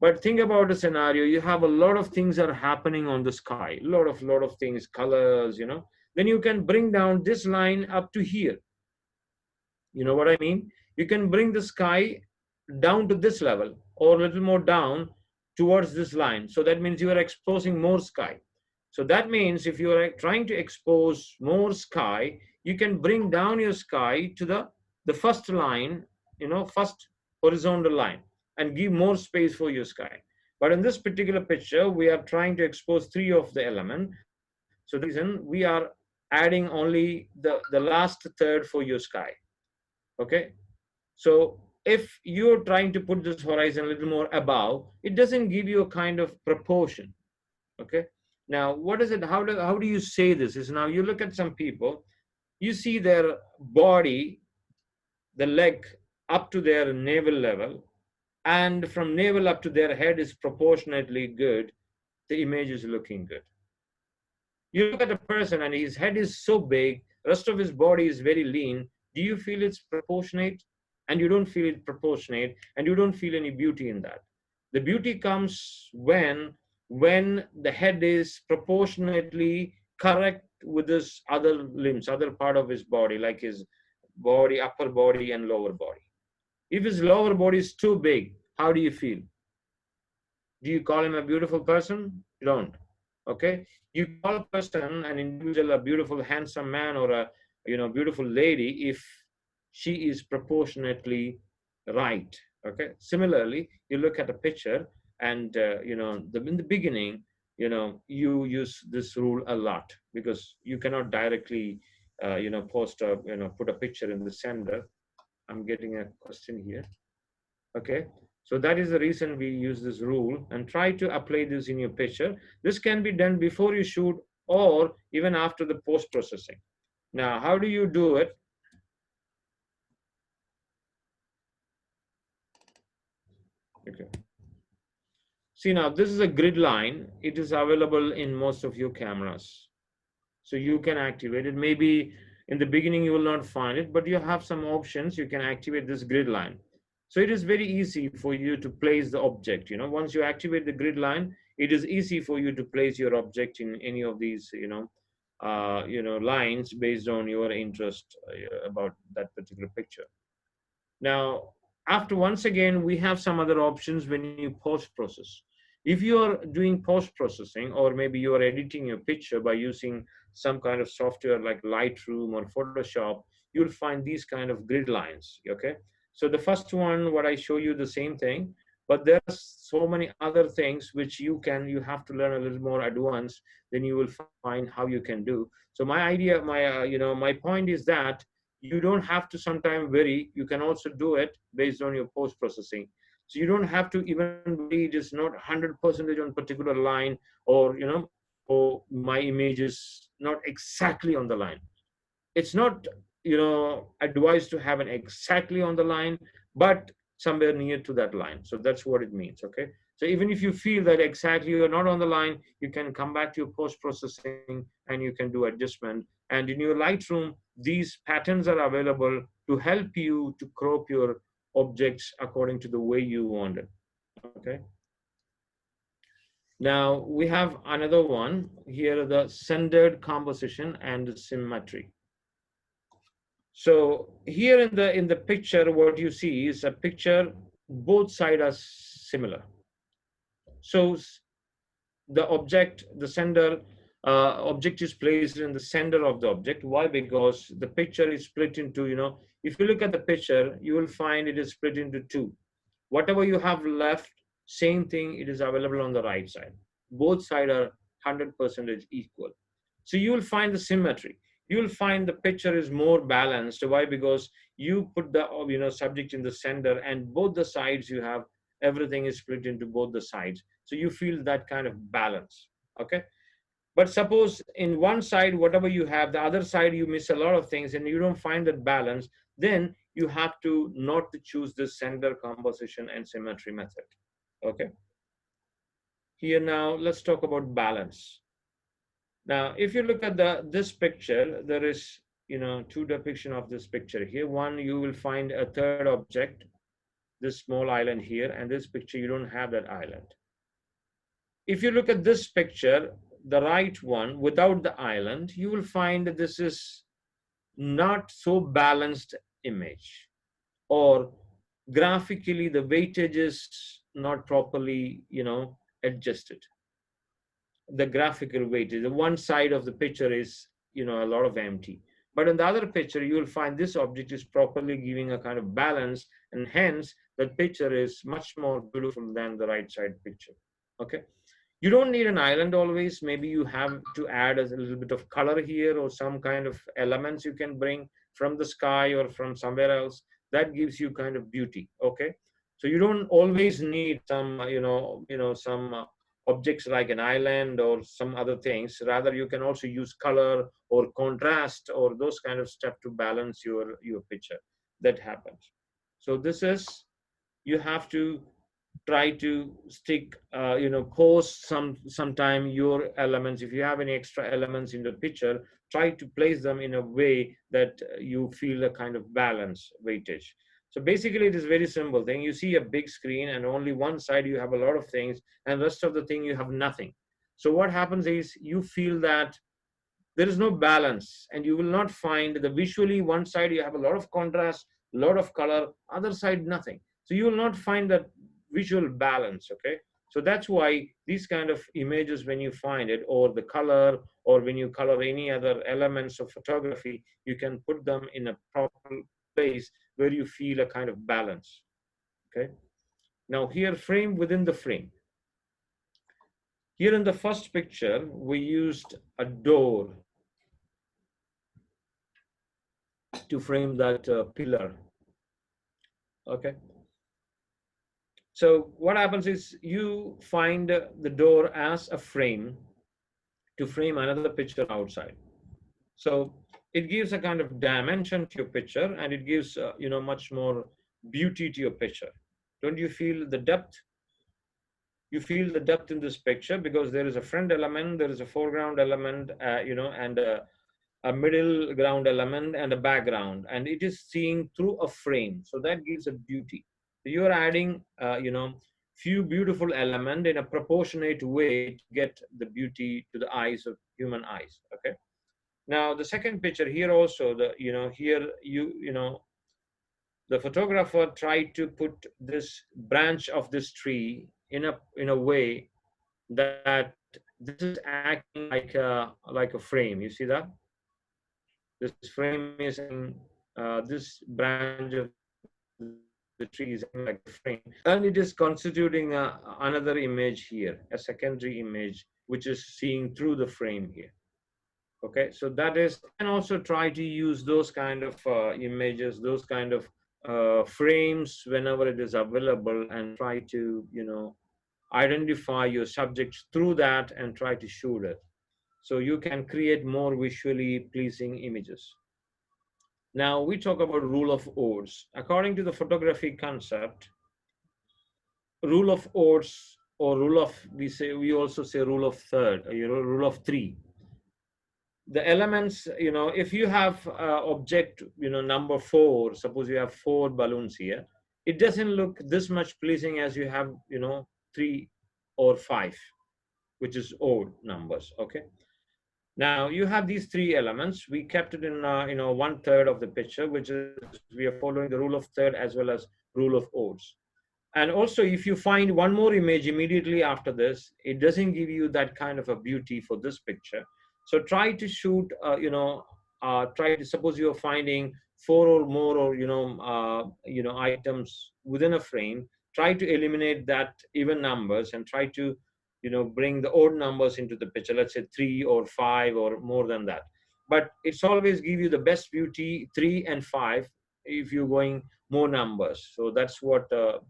But think about a scenario, you have a lot of things are happening on the sky, a lot of things, colors, then you can bring down this line up to here. You know what I mean? You can bring the sky down to this level or a little more down towards this line. So that means you are exposing more sky. So that means if you are trying to expose more sky, you can bring down your sky to the first line, first horizontal line, and give more space for your sky. But in this particular picture, we are trying to expose 3 of the elements. So the reason we are adding only the last third for your sky. Okay. So if you're trying to put this horizon a little more above, it doesn't give you a kind of proportion. Okay. Now, what is it? How do you say this? Is now you look at some people, you see their body, the leg up to their navel level, and from navel up to their head is proportionately good. The image is looking good. You look at a person and his head is so big, rest of his body is very lean. Do you feel it's proportionate? And you don't feel it proportionate, and you don't feel any beauty in that. The beauty comes when the head is proportionately correct with his other limbs, other part of his body, like his body, upper body and lower body. If his lower body is too big, how do you feel? Do you call him a beautiful person? You don't. Okay. You call a person, an individual, a beautiful, handsome man or a beautiful lady if she is proportionately right. Okay. Similarly, you look at a picture and in the beginning, you use this rule a lot because you cannot directly put a picture in the center. I'm getting a question here. Okay. So that is the reason we use this rule, and try to apply this in your picture. This can be done before you shoot or even after the post-processing. Now, how do you do it? Okay. See, now this is a grid line. It is available in most of your cameras. So you can activate it. Maybe in the beginning you will not find it, but you have some options. You can activate this grid line. So it is very easy for you to place the object. Once you activate the grid line, it is easy for you to place your object in any of these, lines based on your interest about that particular picture. Now, after once again, we have some other options when you post process. If you are doing post processing, or maybe you are editing your picture by using some kind of software like Lightroom or Photoshop, you'll find these kind of grid lines. Okay. So the first one, what I show you, the same thing, but there are so many other things which you have to learn a little more advanced, then you will find how you can do. So my idea, my point is that you don't have to sometimes vary. You can also do it based on your post processing. So you don't have to even worry it is not 100% on particular line, or or my image is not exactly on the line. It's not advised to have an exactly on the line, but somewhere near to that line. So that's what it means. Okay. So even if you feel that exactly you're not on the line, you can come back to your post processing and you can do adjustment. And in your Lightroom, these patterns are available to help you to crop your objects according to the way you want it. Okay. Now we have another one here, the centered composition and symmetry. So here in the picture, what you see is a picture, both sides are similar. So the object, the sender object is placed in the center of the object. Why? Because the picture is split into, if you look at the picture, you will find it is split into two. Whatever you have left, same thing, it is available on the right side. Both sides are 100% equal. So you will find the symmetry. You will find the picture is more balanced. Why? Because you put the subject in the center, and both the sides you have, everything is split into both the sides. So you feel that kind of balance. Okay. But suppose in one side, whatever you have, the other side you miss a lot of things and you don't find that balance, then you have to not to choose the center composition and symmetry method. Okay. Here now, let's talk about balance. Now, if you look at this picture, there is two depiction of this picture here. One, you will find a third object, this small island here, and this picture you don't have that island. If you look at this picture, the right one without the island, you will find that this is not so balanced image, or graphically the weightage is not properly adjusted. The graphical weightage, the one side of the picture is a lot of empty, but in the other picture you will find this object is properly giving a kind of balance, and hence that picture is much more beautiful than the right side picture. Okay. You don't need an island always. Maybe you have to add a little bit of color here, or some kind of elements you can bring from the sky or from somewhere else. That gives you kind of beauty. Okay. So you don't always need some, some objects like an island or some other things. Rather, you can also use color or contrast or those kind of stuff to balance your picture. That happens. So this is, you have to try to stick, post sometime your elements. If you have any extra elements in the picture, try to place them in a way that you feel a kind of balance weightage. So basically it is very simple thing. You see a big screen and only one side you have a lot of things, and rest of the thing you have nothing. So what happens is you feel that there is no balance, and you will not find the visually, one side you have a lot of contrast, a lot of color, other side nothing. So you will not find that visual balance. Okay. So that's why these kind of images, when you find it, or the color, or when you color any other elements of photography, you can put them in a proper place where you feel a kind of balance. Okay. Now here, frame within the frame. Here in the first picture, we used a door to frame that pillar. Okay. So what happens is you find the door as a frame to frame another picture outside. So it gives a kind of dimension to your picture, and it gives much more beauty to your picture. Don't you feel the depth? You feel the depth in this picture because there is a front element, there is a foreground element, and a middle ground element and a background, and it is seen through a frame. So that gives a beauty. You are adding, few beautiful elements in a proportionate way to get the beauty to the eyes of human eyes. Okay. Now the second picture here also, here the photographer tried to put this branch of this tree in a way that this is acting like a frame. You see that this frame is acting, this branch of the tree is acting like a frame, and it is constituting another image here, a secondary image, which is seeing through the frame here. Okay, so that is, you can also try to use those kind of images, those kind of frames whenever it is available, and try to identify your subjects through that and try to shoot it, so you can create more visually pleasing images. Now we talk about rule of odds. According to the photography concept, rule of odds, or rule of, we also say rule of third, rule of three. The elements, if you have object, number 4, suppose you have 4 balloons here, it doesn't look this much pleasing as you have 3 or 5, which is odd numbers. Okay, now you have these 3 elements. We kept it in 1/3 of the picture, which is, we are following the rule of third as well as rule of odds. And also, if you find one more image immediately after this, it doesn't give you that kind of a beauty for this picture. So try to shoot, try to, suppose you're finding 4 or more, or items within a frame. Try to eliminate that even numbers and try to, bring the odd numbers into the picture. Let's say 3 or 5 or more than that. But it's always give you the best beauty, 3 and 5, if you're going more numbers. So that's what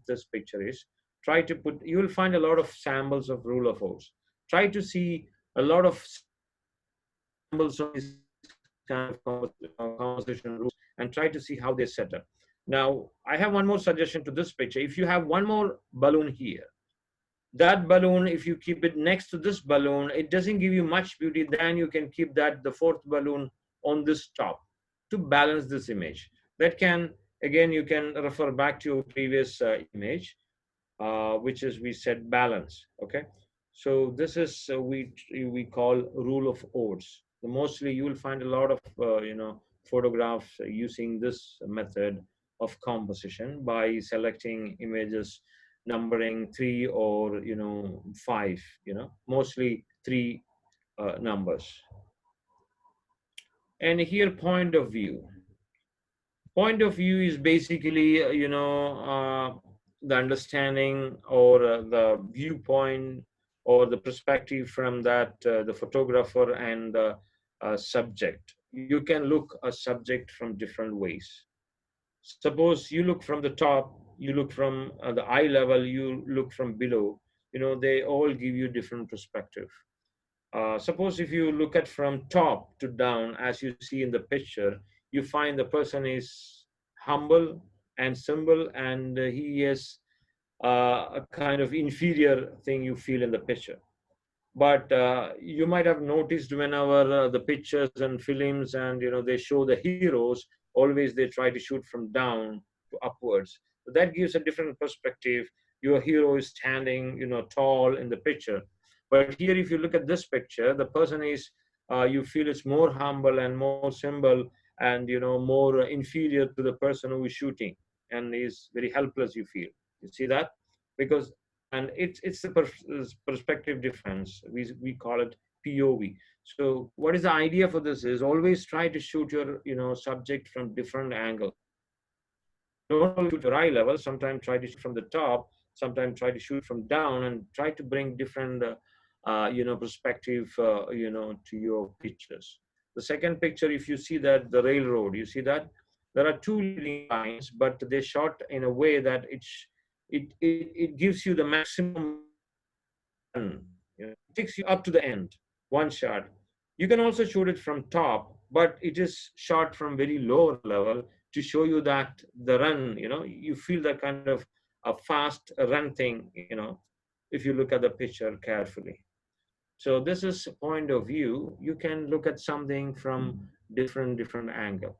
this picture is. Try to put, you will find a lot of samples of rule of odds. Try to see a lot of samples of this kind of composition rules and try to see how they're set up. Now, I have one more suggestion to this picture. If you have one more balloon here, that balloon, if you keep it next to this balloon, it doesn't give you much beauty. Then you can keep that, the 4th balloon, on this top to balance this image. That can, again, you can refer back to your previous image, which is, we said, balance. Okay, so this is we call rule of odds. Mostly you will find a lot of photographs using this method of composition by selecting images numbering 3 or 5, mostly 3 numbers. And here, point of view. Point of view is basically the understanding, or the viewpoint, or the perspective from that the photographer and the subject. You can look a subject from different ways. Suppose you look from the top, you look from the eye level, you look from below, they all give you different perspective. Suppose if you look at from top to down, as you see in the picture, you find the person is humble and simple, and he is a kind of inferior thing you feel in the picture. But you might have noticed whenever the pictures and films, and they show the heroes, always they try to shoot from down to upwards. So that gives a different perspective. Your hero is standing tall in the picture, but here, if you look at this picture, the person is you feel it's more humble and more simple, and more inferior to the person who is shooting, and is very helpless, you feel. You see that? Because, and it's the perspective difference. We call it POV. So what is the idea for this is, always try to shoot your subject from different angles. Don't only shoot your eye level, sometimes try to shoot from the top, sometimes try to shoot from down, and try to bring different perspective to your pictures. The second picture, if you see that, the railroad, you see that there are 2 leading lines, but they're shot in a way that it gives you the maximum, it takes you up to the end, one shot. You can also shoot it from top, but it is shot from very low level to show you that the run, you feel that kind of a fast run thing, if you look at the picture carefully. So this is a point of view. You can look at something from different angle.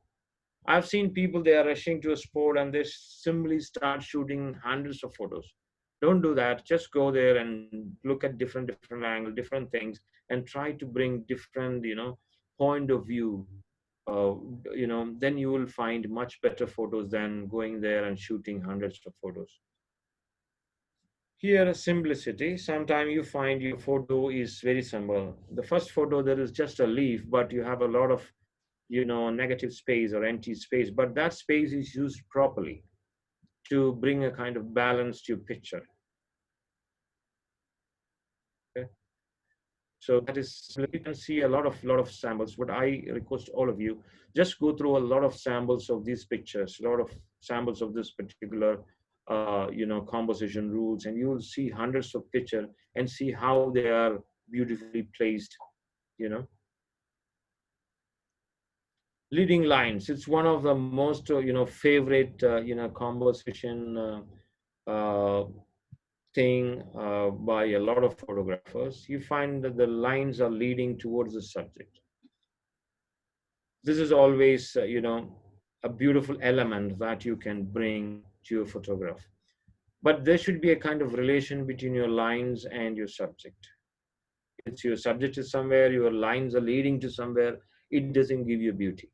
I've seen people, they are rushing to a sport and they simply start shooting hundreds of photos. Don't do that. Just go there and look at different angle, different things, and try to bring different, point of view, uh, then you will find much better photos than going there and shooting hundreds of photos. Here, simplicity. Sometimes you find your photo is very simple. The first photo, there is just a leaf, but you have a lot of, negative space or empty space. But that space is used properly to bring a kind of balance to your picture. Okay? So that is, you can see a lot of samples. But I request all of you just go through a lot of samples of these pictures, a lot of samples of this particular, composition rules, and you will see hundreds of pictures and see how they are beautifully placed. You know, leading lines. It's one of the most, favorite, composition thing by a lot of photographers. You find that the lines are leading towards the subject. This is always, a beautiful element that you can bring to your photograph. But there should be a kind of relation between your lines and your subject. It's your subject is somewhere, your lines are leading to somewhere, it doesn't give you beauty.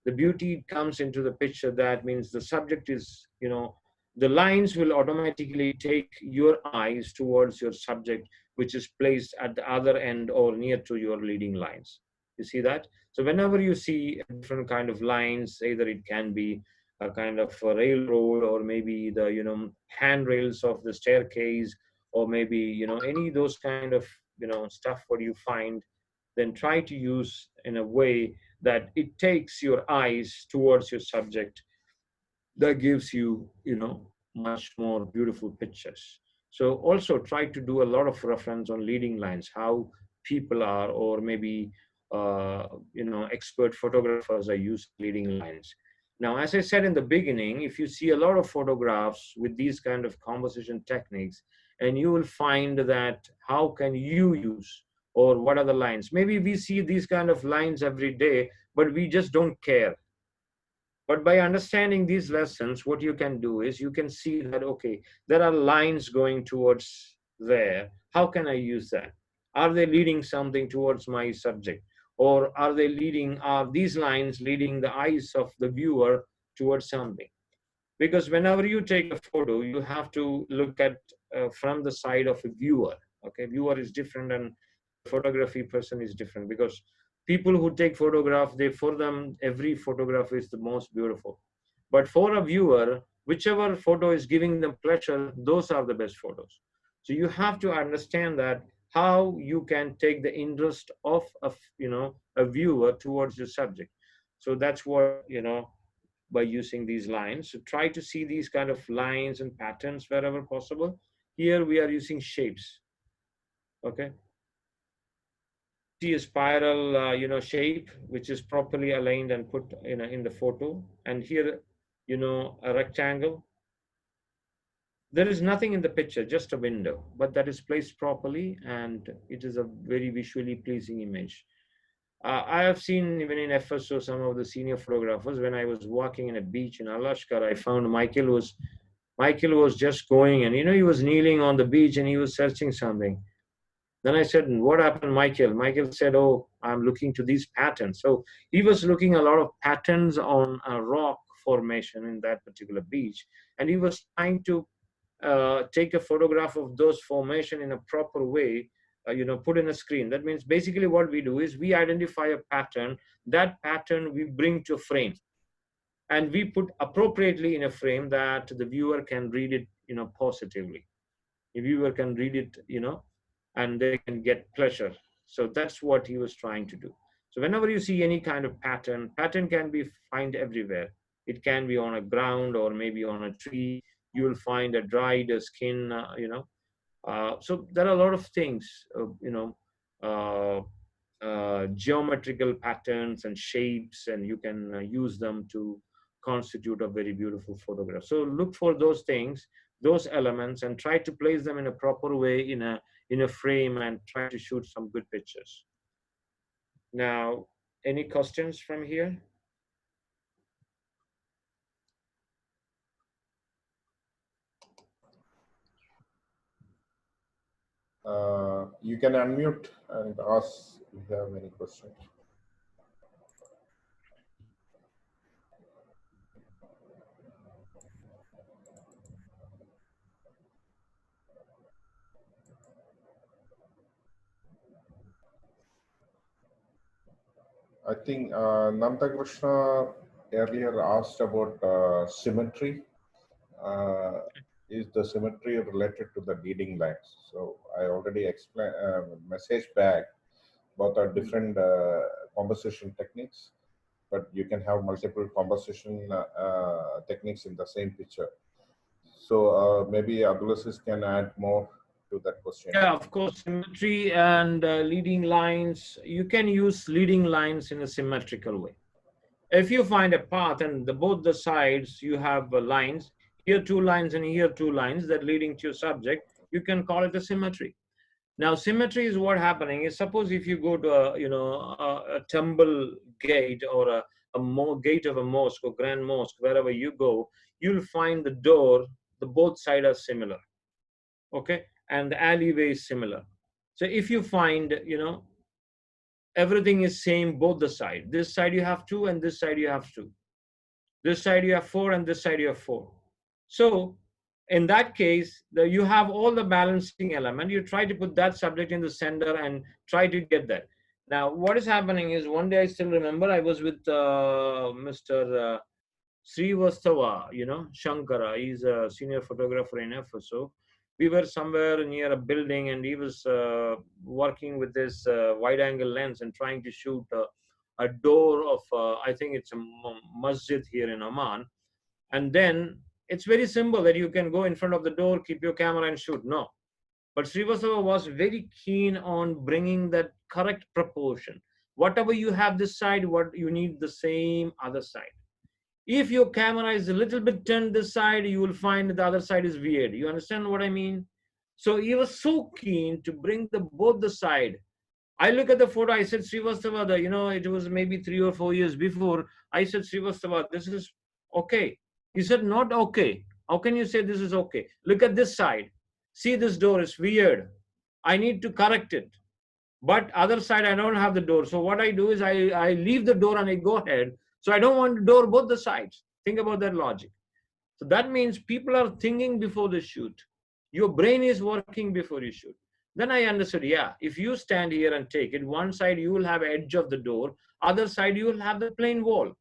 The beauty comes into the picture. That means the subject is, the lines will automatically take your eyes towards your subject, which is placed at the other end or near to your leading lines. You see that? So whenever you see a different kind of lines, either it can be a kind of a railroad, or maybe the, handrails of the staircase, or maybe, any those kind of, stuff what you find, then try to use in a way that it takes your eyes towards your subject. That gives you, much more beautiful pictures. So also try to do a lot of reference on leading lines, how people are, or maybe expert photographers are using leading lines. Now, as I said in the beginning, if you see a lot of photographs with these kind of composition techniques, and you will find that how can you use, or what are the lines? Maybe we see these kind of lines every day, but we just don't care. But by understanding these lessons, what you can do is you can see that, okay, there are lines going towards there. How can I use that? Are they leading something towards my subject? Or are these lines leading the eyes of the viewer towards something? Because whenever you take a photo, you have to look at from the side of a viewer. Okay, viewer is different and the photography person is different, because people who take photograph, for them every photograph is the most beautiful. But for a viewer, whichever photo is giving them pleasure, those are the best photos. So you have to understand that how you can take the interest of a viewer towards your subject. So that's what, by using these lines. So try to see these kind of lines and patterns wherever possible. Here we are using shapes. Okay. See a spiral, shape, which is properly aligned and put in the photo. And here, a rectangle. There is nothing in the picture, just a window, but that is placed properly, and it is a very visually pleasing image. I have seen even in FSO some of the senior photographers. When I was walking in a beach in Alaska, I found Michael was just going, and he was kneeling on the beach and he was searching something. Then I said, "What happened, Michael?" Michael said, "Oh, I'm looking to these patterns." So he was looking a lot of patterns on a rock formation in that particular beach, and he was trying to take a photograph of those formation in a proper way, put in a screen. That means basically what we do is we identify a pattern. That pattern we bring to a frame, and we put appropriately in a frame that the viewer can read it, positively. The viewer can read it, and they can get pleasure. So that's what he was trying to do. So whenever you see any kind of pattern can be found everywhere. It can be on a ground or maybe on a tree. You will find a dried skin, so there are a lot of things, uh, geometrical patterns and shapes, and you can use them to constitute a very beautiful photograph. So look for those things, those elements, and try to place them in a proper way in a frame, and try to shoot some good pictures. Now, any questions from here? You can unmute and ask if you have any questions. I think Nanda Krishna earlier asked about symmetry. Uh, is the symmetry related to the leading lines? So I already explained, message back. Both are different composition techniques, but you can have multiple composition techniques in the same picture. So maybe Abdu Azeez can add more to that question. Yeah, of course, symmetry and leading lines. You can use leading lines in a symmetrical way. If you find a path and both the sides you have lines, here two lines and here two lines that leading to your subject, you can call it a symmetry. Now, symmetry is what happening is, suppose if you go to a temple gate or a gate of a mosque or grand mosque, wherever you go, you'll find the door, the both sides are similar, okay, and the alleyway is similar. So if you find, everything is same both the side. This side you have two, and this side you have two. This side you have four, and this side you have four. So in that case, you have all the balancing element. You try to put that subject in the center and try to get that. Now, what is happening is, one day I still remember I was with Mr. Srivastava, Shankara. He's a senior photographer in FSO. We were somewhere near a building, and he was working with this wide-angle lens and trying to shoot a door of, I think it's a masjid here in Oman. And then it's very simple that you can go in front of the door, keep your camera and shoot. No. But Srivastava was very keen on bringing that correct proportion. Whatever you have this side, what you need the same other side. If your camera is a little bit turned this side, you will find the other side is weird. You understand what I mean? So he was so keen to bring both the side. I look at the photo, I said, Srivastava, it was maybe 3 or 4 years before. I said, Srivastava, this is okay. He said, not okay. How can you say this is okay? Look at this side. See, this door is weird. I need to correct it. But other side, I don't have the door. So what I do is I leave the door and I go ahead. So I don't want to door both the sides. Think about that logic. So that means people are thinking before they shoot. Your brain is working before you shoot. Then I understood, yeah, if you stand here and take it, one side you will have edge of the door, other side you will have the plain wall.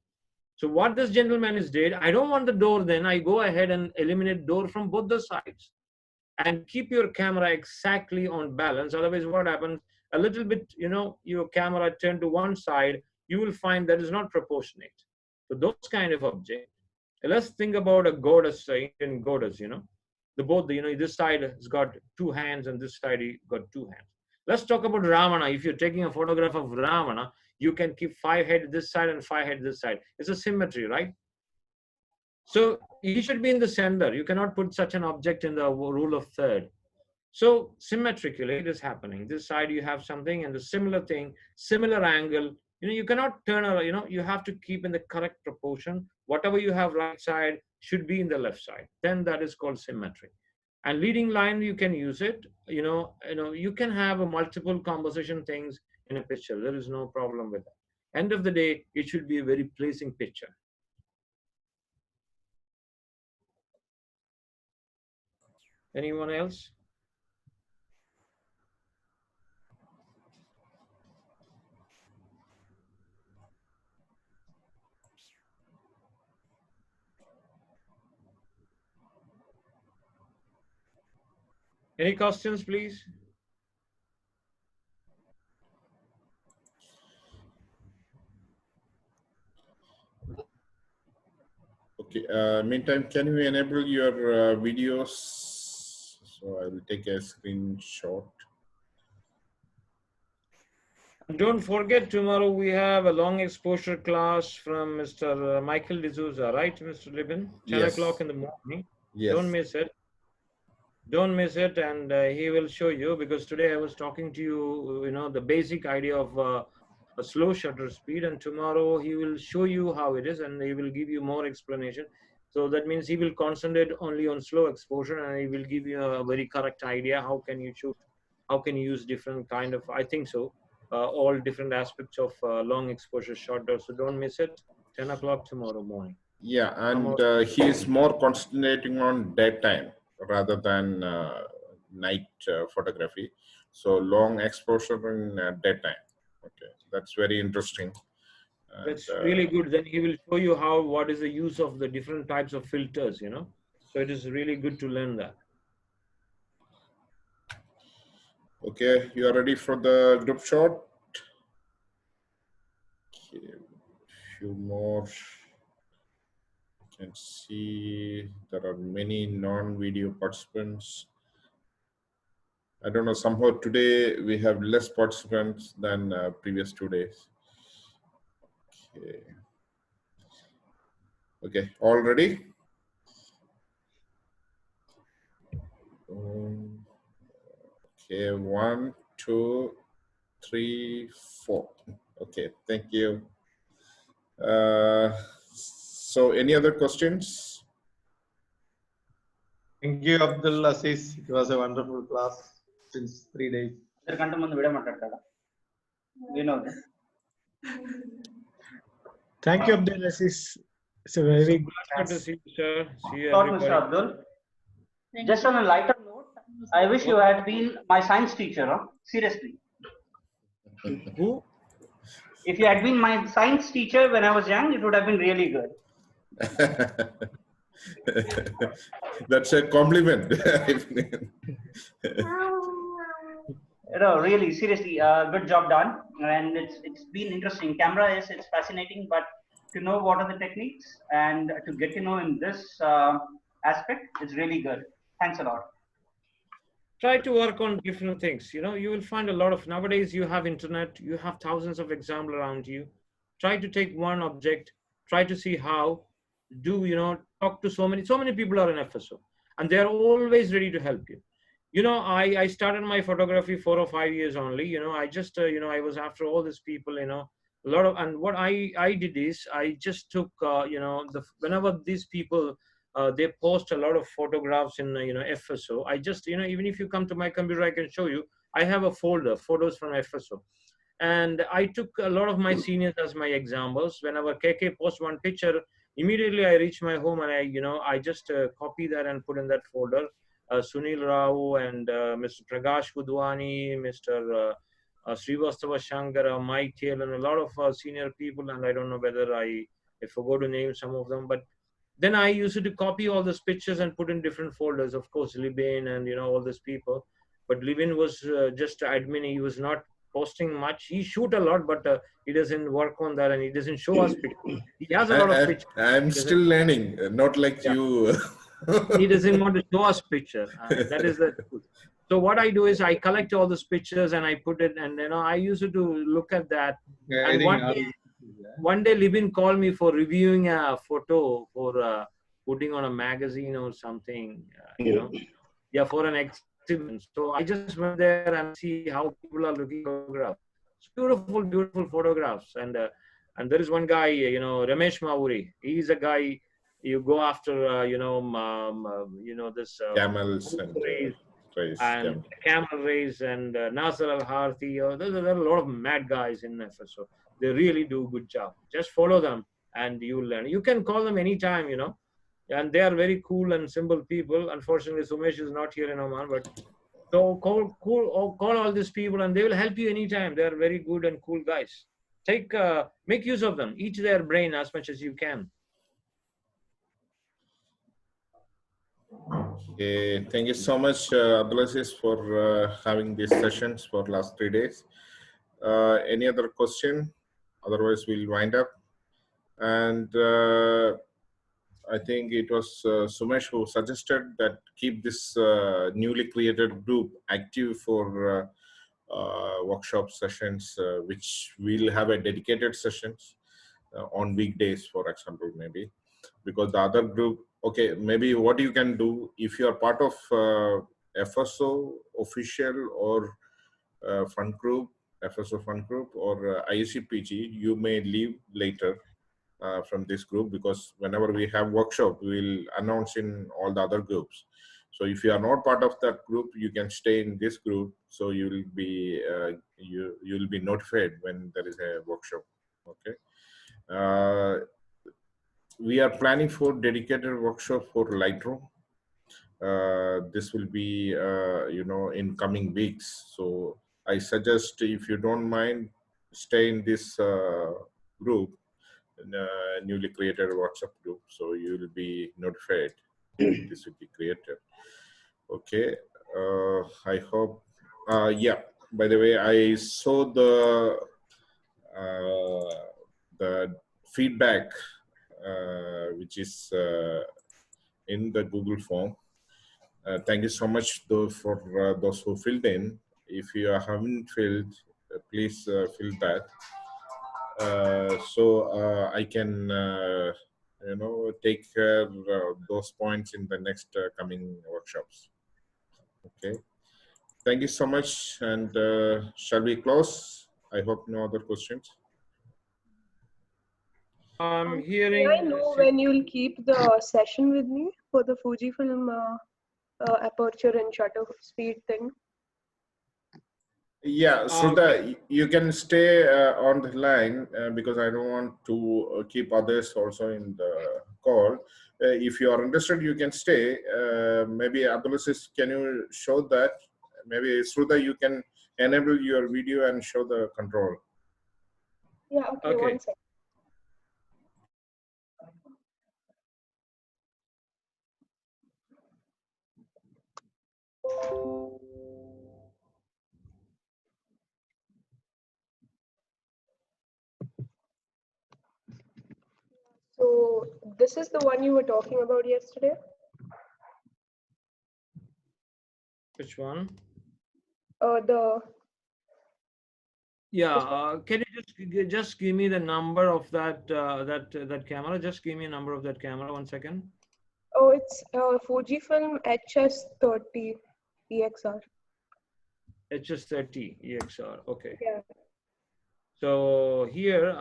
So what this gentleman is did, I don't want the door, then I go ahead and eliminate door from both the sides. And keep your camera exactly on balance. Otherwise, what happens, a little bit, your camera turned to one side, you will find that is not proportionate. So those kind of objects. Let's think about a goddess, Indian goddess, this side has got two hands and this side got two hands. Let's talk about Ravana. If you're taking a photograph of Ravana, you can keep 5 heads this side and 5 heads this side. It's a symmetry, right? So he should be in the center. You cannot put such an object in the rule of third. So symmetrically it is happening. This side you have something and the similar thing, similar angle. You cannot turn around, you have to keep in the correct proportion. Whatever you have right side should be in the left side. Then that is called symmetry. And leading line, you can use it. You can have a multiple composition things in a picture. There is no problem with that. End of the day, it should be a very pleasing picture. Anyone else? Any questions, please? Okay. Meantime, can you enable your videos? So I will take a screenshot. Don't forget, tomorrow we have a long exposure class from Mr. Michael D'Souza, right, Mr. Libin? 10 Yes. o'clock in the morning. Yes. Don't miss it. Don't miss it, and he will show you, because today I was talking to you, the basic idea of a slow shutter speed, and tomorrow he will show you how it is, and he will give you more explanation. So that means he will concentrate only on slow exposure, and he will give you a very correct idea how can you shoot, how can you use different kind of, I think so, all different aspects of long exposure shutter. So don't miss it. 10 o'clock tomorrow morning. Yeah, and he is more concentrating on daytime rather than night photography. So long exposure in daytime. Okay, that's very interesting. And, That's really good. Then he will show you what is the use of the different types of filters, you know. So it is really good to learn that. okay, you are ready for the group shot? Okay, few more. You can see there are many non-video participants. I don't know, somehow today we have less participants than previous 2 days. Okay. Okay, all ready? Okay, 1, 2, 3, 4. Okay, thank you. So any other questions? Thank you, Abdu Azeez. It was a wonderful class since 3 days. Thank you, Abdu Azeez. It's a very good Good to class. see you, sir. See you, Thought, everybody. Mr. Abdul. Just on a lighter note, I wish you had been my science teacher. Huh? Seriously. Who? If you had been my science teacher when I was young, it would have been really good. That's a compliment. No, really, seriously, good job done. And it's been interesting. Camera it's fascinating, but to know what are the techniques and to get to know in this aspect, it's really good. Thanks a lot. Try to work on different things. You know, you will find a lot of, nowadays you have internet, you have thousands of examples around you. Try to take one object, try to see how, talk to so many people are in FSO, and they are always ready to help you. You know, I started my photography 4 or 5 years only. You know, I just, I was after all these people, a lot of, and what I did is I just took, whenever these people, they post a lot of photographs in, FSO. I just, even if you come to my computer, I can show you, I have a folder, photos from FSO. And I took a lot of my seniors as my examples. Whenever KK posts one picture, immediately I reach my home and I just copy that and put in that folder. Sunil Rao and Mr. Prakash Kudwani, Mr. Srivastava Shankara, Mike Tail, and a lot of senior people. And I don't know whether I forgot to name some of them, but then I used to copy all those pictures and put in different folders. Of course, Libin and all these people. But Libin was just admin. He was not posting much. He shoot a lot, but he doesn't work on that, and he doesn't show us pictures. He has a lot of pictures. I'm still learning, not like you. He doesn't want to show us picture. That is the truth. So what I do is I collect all those pictures and I put it, and I used to look at that. Yeah, And one day Libin called me for reviewing a photo for putting on a magazine or something, yeah, for an exhibition. So I just went there and see how people are looking at photographs. It's beautiful, beautiful photographs. And there is one guy, Ramesh Mauri. He's a guy you go after, this Camels and race. and camel race and Nasser Al-Harthi. There are a lot of mad guys in FSO. They really do a good job. Just follow them and you learn. You can call them anytime, and they are very cool and simple people. Unfortunately, Sumesh is not here in Oman, but so call all these people and they will help you anytime. They are very good and cool guys. Make use of them. Eat their brain as much as you can. Okay, thank you so much, Abdu Azeez, for having these sessions for last 3 days. Any other question? Otherwise, we'll wind up. And I think it was Sumesh who suggested that keep this newly created group active for workshop sessions, which will have a dedicated sessions on weekdays, for example, maybe. Because the other group, okay, maybe what you can do, if you are part of FSO official or fund group, FSO fund group or IUCPG, you may leave later from this group, because whenever we have workshop, we will announce in all the other groups. So if you are not part of that group, you can stay in this group. So you will be you will be notified when there is a workshop. Okay. We are planning for dedicated workshop for Lightroom. this will be, in coming weeks. So I suggest, if you don't mind, stay in this group, newly created WhatsApp group, so you will be notified when this will be created. Okay. I hope. Yeah. By the way, I saw the feedback which is in the Google form. Thank you so much though for those who filled in. If you haven't filled, please fill that. So I can take care those points in the next coming workshops. Okay. Thank you so much. And shall we close? I hope no other questions. I'm hearing. May I know when you'll keep the session with me for the Fujifilm aperture and shutter speed thing? Yeah, so you can stay on the line because I don't want to keep others also in the call. If you are interested, you can stay. Maybe Abdu Azeez, can you show that? Maybe Sruda, you can enable your video and show the control. Yeah, okay. One second. So this is the one you were talking about yesterday? Which one? Yeah, can you just give me the number of that that camera? Just give me a number of that camera. 1 second. Oh, it's Fujifilm HS30 EXR. HS30 EXR. Okay. Yeah. So here,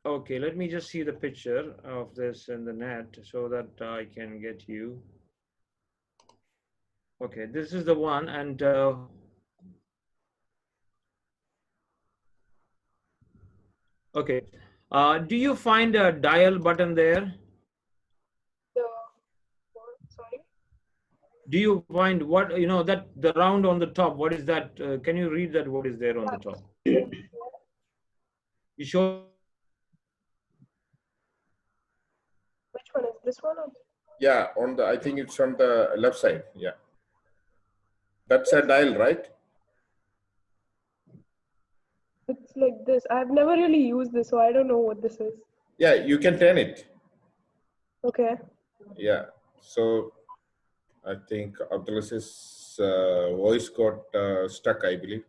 okay, let me just see the picture of this in the net so that I can get you. Okay, this is the one, and okay. Do you find a dial button there? Sorry? Do you find what, that the round on the top? What is that? Can you read that? What is there on the top? You show. Which one is this one? Yeah, on the, I think it's on the left side. Yeah. That's a dial, right? It's like this. I've never really used this, so I don't know what this is. Yeah, you can turn it. Okay. Yeah. So I think Abdu Aziz's voice got stuck, I believe.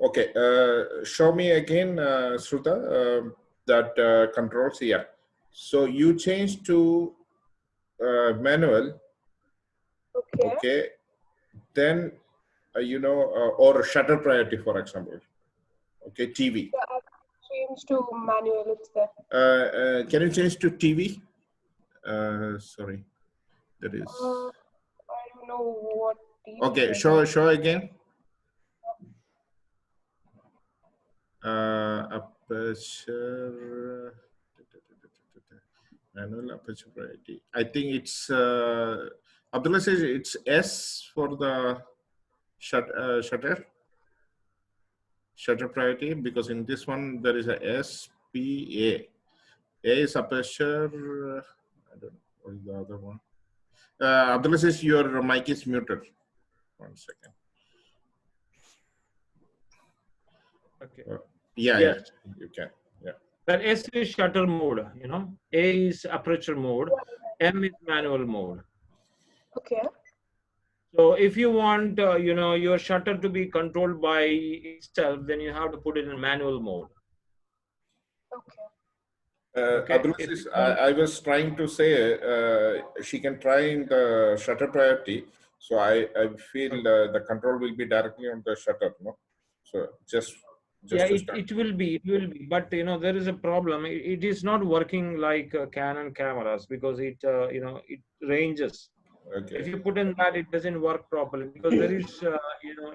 Okay. Show me again, Sruta, that controls here. So you change to manual. Okay. Okay. Then, or shutter priority, for example. Okay, TV. Yeah, I've changed to manual. It's there. Can you change to TV? Sorry, that is. I don't know what TV. Okay, show again. Aperture. Manual aperture priority. I think it's Abdullah says it's S for the shutter priority, because in this one there is a S P A. A is aperture. I don't know what is the other one. Abdullah says your mic is muted. 1 second. Okay. Yeah, yes. Yeah, you can. Yeah. That S is shutter mode, A is aperture mode, M is manual mode. Okay. So if you want, your shutter to be controlled by itself, then you have to put it in manual mode. Okay. Okay. I was trying to say she can try in the shutter priority. So I feel the control will be directly on the shutter, no? So just yeah, it will be, but there is a problem. It is not working like Canon cameras, because it it ranges. Okay. If you put in that, it doesn't work properly, because there is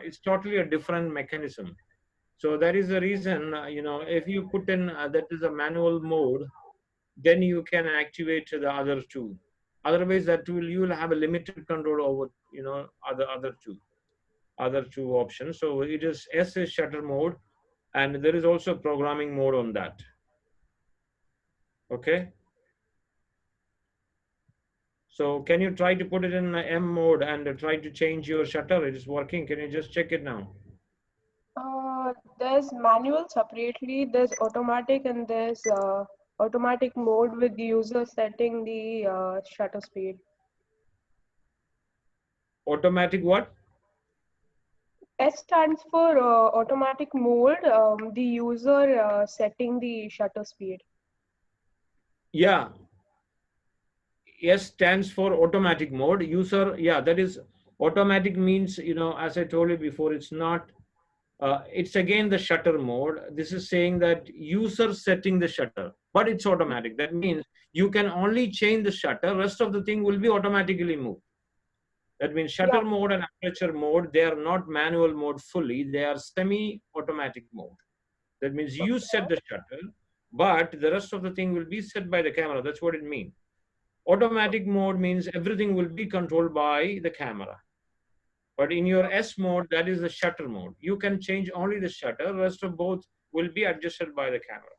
it's totally a different mechanism. So that is the reason if you put in that is a manual mode, then you can activate the other two. Otherwise, you will have a limited control over, you know, other two options. So it is S is shutter mode, and there is also programming mode on that. Okay. So can you try to put it in M mode and try to change your shutter? It is working. Can you just check it now? There's manual separately, there's automatic, and there's automatic mode with the user setting the shutter speed. Automatic what? S stands for automatic mode, the user setting the shutter speed. Yeah. S stands for automatic mode. User, yeah, that is automatic means, you know, as I told you before, it's not, it's again the shutter mode. This is saying that user setting the shutter, but it's automatic. That means you can only change the shutter, rest of the thing will be automatically moved. That means shutter mode and aperture mode, they are not manual mode fully, they are semi-automatic mode. That means you set the shutter, but the rest of the thing will be set by the camera. That's what it means. Automatic mode means everything will be controlled by the camera. But in your S mode, that is the shutter mode. You can change only the shutter, rest of both will be adjusted by the camera.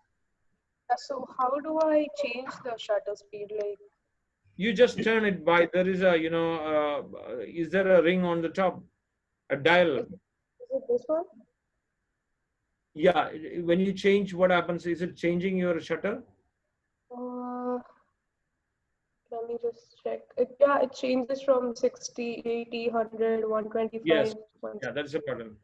So how do I change the shutter speed? Like, You just turn it by, there is a, you know, is there a ring on the top? A dial? is it this one? Yeah, when you change, what happens? Is it changing your shutter? Let me just check. It changes from 60, 80, 100, 125. Yes, yeah, that's the button.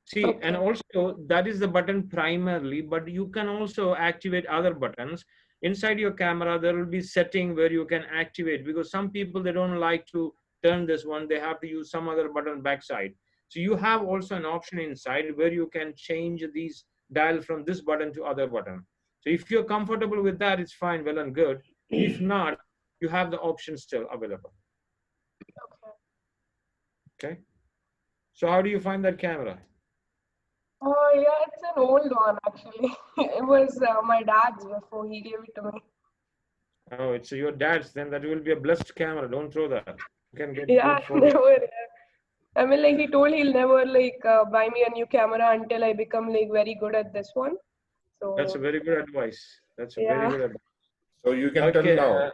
See, Okay. and also that is the button primarily, but you can also activate other buttons. Inside your camera, there will be setting where you can activate, because some people, they don't like to turn this one, they have to use some other button backside. So you have also an option inside where you can change these dial from this button to other button. So if you're comfortable with that, it's fine, well and good. If not, you have the option still available. Okay. So how do you find that camera? Oh, yeah, it's an old one actually. It was my dad's before he gave it to me. Oh, it's your dad's, then that will be a blessed camera. Don't throw that. You can get Yeah, good photos. never. I mean, like he told he'll never like buy me a new camera until I become like very good at this one. So That's a very good advice. That's a very yeah. good advice. So you can Okay, tell now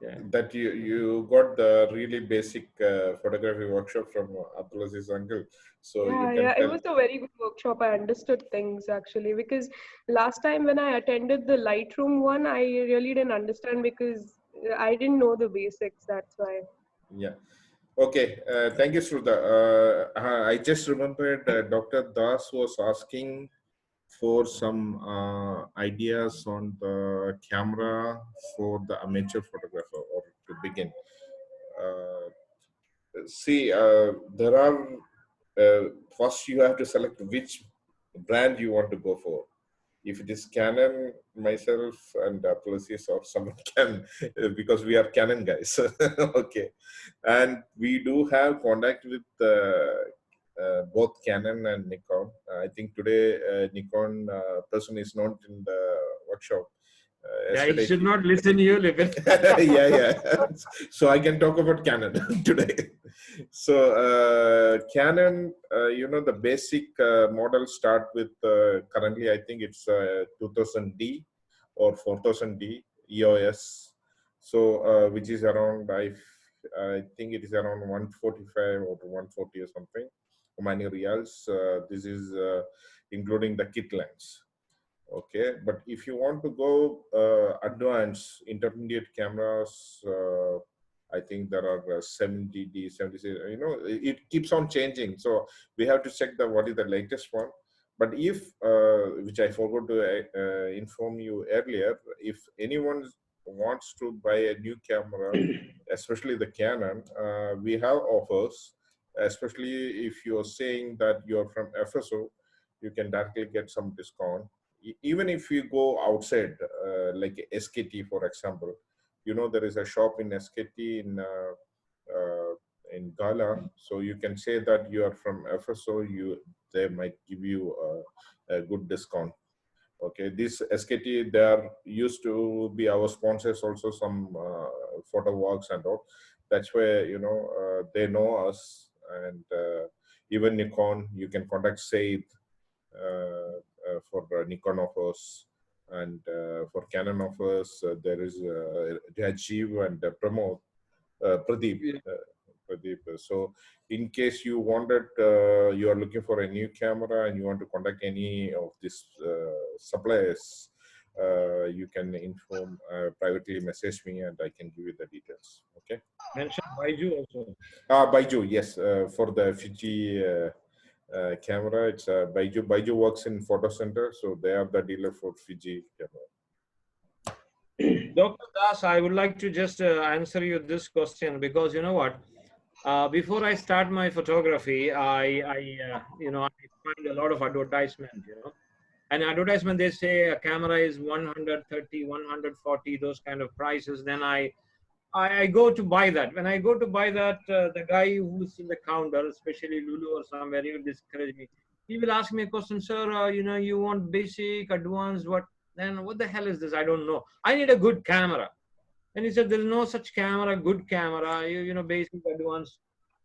yeah. that you got the really basic photography workshop from Abdu Azeez uncle. So you can Yeah, it tell. was a very good workshop. I understood things actually, because last time when I attended the Lightroom one, I really didn't understand because I didn't know the basics. That's why. Yeah. Okay. Thank you, Shruta. I just remembered Dr. Das was asking for some ideas on the camera for the amateur photographer, or to begin. See, there are, first you have to select which brand you want to go for. If it is Canon, myself and Policies or someone can, because we are Canon guys. Okay. And we do have contact with both Canon and Nikon. I think today Nikon person is not in the workshop. Yeah, you should not listen to you, Lipin. Yeah. So I can talk about Canon today. So Canon, you know, the basic model start with currently I think it's 2000D or 4000D EOS. So which is around, I think it is around 145 or 140 or something Omani Rials. This is including the kit lens. Okay, but if you want to go advanced intermediate cameras, I think there are 70D, 76, you know, it keeps on changing. So we have to check what is the latest one. But if, which I forgot to inform you earlier, if anyone wants to buy a new camera, especially the Canon, we have offers, especially if you're saying that you're from FSO, you can directly get some discount. Even if you go outside, like SKT, for example, you know, there is a shop in SKT in Gala. So you can say that you are from FSO, they might give you a good discount. Okay, this SKT, they are used to be our sponsors also, some photo walks and all. That's where, you know, they know us. And even Nikon, you can contact Said for Nikon offers. And for Canon offers, there is Rajiv and Pramod, Pradeep. Yeah. Pradeep. So in case you wanted, you are looking for a new camera and you want to contact any of these suppliers, you can inform, privately message me and I can give you the details. Okay. Mention Baiju also. Baiju, yes, for the Fiji camera, it's Baiju. Baiju works in Photo Center, so they are the dealer for Fiji camera. Dr. Das, I would like to just answer you this question, because you know what? Before I start my photography, you know, I find a lot of advertisement, you know. And advertisement, they say a camera is 130, 140, those kind of prices. Then I go to buy that. When I go to buy that, the guy who's in the counter, especially Lulu or somewhere, he will discourage me. He will ask me a question, sir, you know, you want basic, advanced, what? Then what the hell is this? I don't know. I need a good camera. And he said, there is no such camera, good camera, you know, basic, advanced.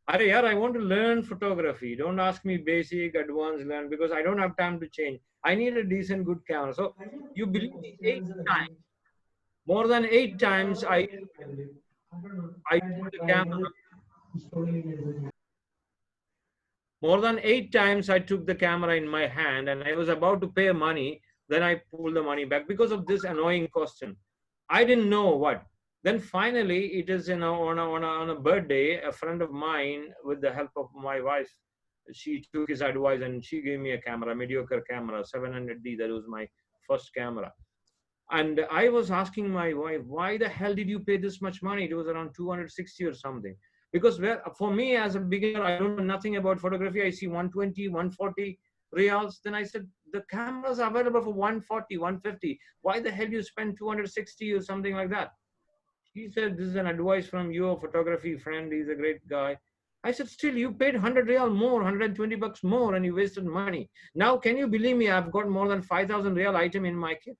I want to learn photography. Don't ask me basic, advanced, learn, because I don't have time to change. I need a decent, good camera. So you believe me, 8 times, more than 8 times, I took the camera. More than 8 times I took the camera in my hand and I was about to pay money. Then I pulled the money back because of this annoying question. I didn't know what. Then finally, it is, you know, on a birthday, a friend of mine, with the help of my wife, she took his advice and she gave me a camera, mediocre camera, 700D. That was my first camera. And I was asking my wife, why the hell did you pay this much money? It was around 260 or something. Because for me as a beginner, I don't know nothing about photography. I see 120, 140 reals. Then I said, the cameras are available for 140, 150. Why the hell you spend 260 or something like that? He said, this is an advice from your photography friend. He's a great guy. I said, still, you paid 100 real more, 120 bucks more, and you wasted money. Now, can you believe me? I've got more than 5,000 real item in my kit.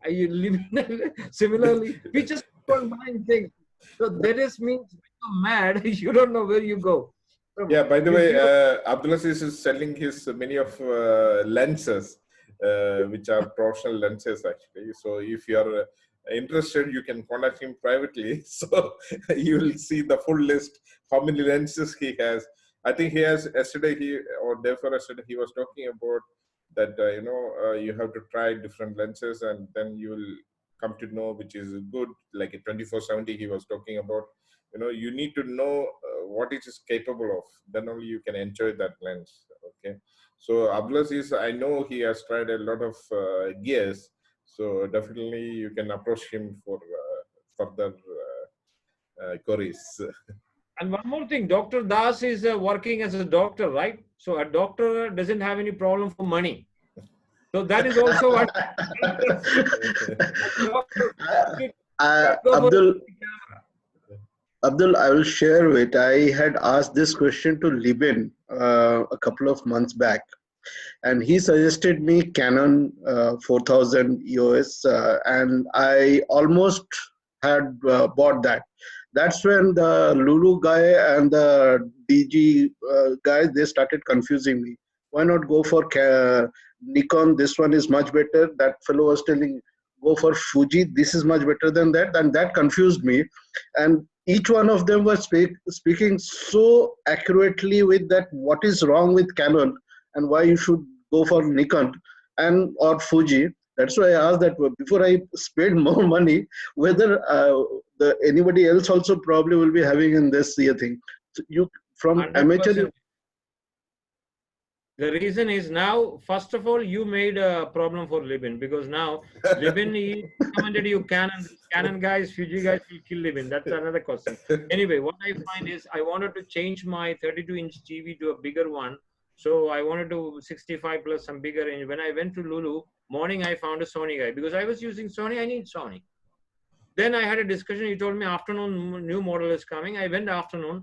Are you living similarly? We just don't mind things. So that is means you're mad. You don't know where you go. So yeah. By the way, Abdu Azeez is selling his many of lenses, which are professional lenses actually. So if you are interested, you can contact him privately. So you will see the full list, how many lenses he has. I think he has yesterday, he was talking about that, you know, you have to try different lenses and then you will come to know which is good, like a 24-70 he was talking about. You know, you need to know what it is capable of, then only you can enjoy that lens. Okay, so Abdu Azeez, I know he has tried a lot of gears, so definitely you can approach him for further queries. And one more thing, Dr. Das is working as a doctor, right? So a doctor doesn't have any problem for money. So that is also what. Abdul, I will share it. I had asked this question to Liben a couple of months back, and he suggested me Canon 4000 EOS, and I almost had bought that. That's when the Lulu guy and the DG guys, they started confusing me. Why not go for Nikon? This one is much better. That fellow was telling, go for Fuji. This is much better than that. And that confused me. And each one of them was speaking so accurately with that, what is wrong with Canon and why you should go for Nikon and or Fuji. That's why I asked that before I spend more money, whether anybody else also probably will be having in this year thing. So you from 100%. amateur. The reason is now, first of all, you made a problem for Libin, because now Libin, he recommended you Canon guys, Fuji guys will kill Libin. That's another question. Anyway, what I find is I wanted to change my 32-inch TV to a bigger one. So I wanted to 65 plus some bigger range. When I went to Lulu, morning I found a Sony guy. Because I was using Sony, I need Sony. Then I had a discussion. He told me afternoon new model is coming. I went afternoon.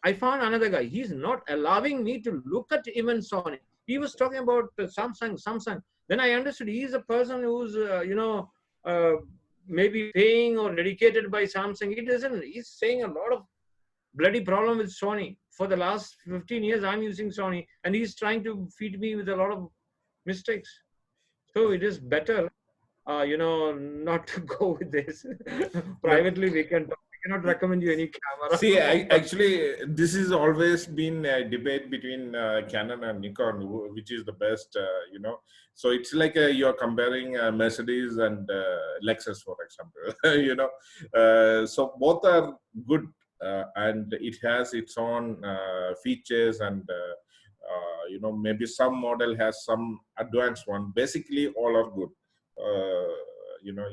I found another guy. He's not allowing me to look at even Sony. He was talking about Samsung. Then I understood he is a person who's, maybe paying or dedicated by Samsung. He doesn't, he's saying a lot of bloody problem with Sony. For the last 15 years, I'm using Sony, and he's trying to feed me with a lot of mistakes. So it is better, not to go with this. Privately, we cannot recommend you any camera. See, actually, this has always been a debate between Canon and Nikon, which is the best, So it's like you're comparing Mercedes and Lexus, for example, So both are good, and it has its own features, and maybe some model has some advanced one. Basically, all are good.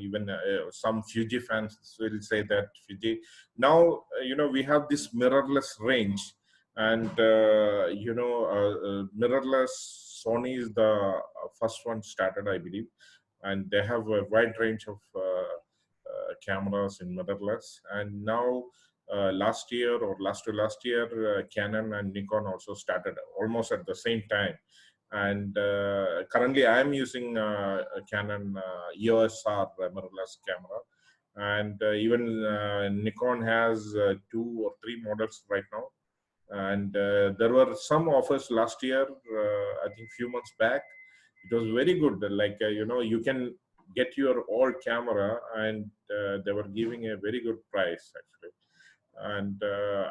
Even some Fuji fans will say that Fuji. Now, we have this mirrorless range, and mirrorless, Sony is the first one started, I believe, and they have a wide range of cameras in mirrorless. And now, last year or last to last year, Canon and Nikon also started almost at the same time. And currently I'm using a Canon EOS R mirrorless camera, and even Nikon has 2 or 3 models right now. And there were some offers last year, I think few months back. It was very good, like you can get your old camera, and they were giving a very good price actually. And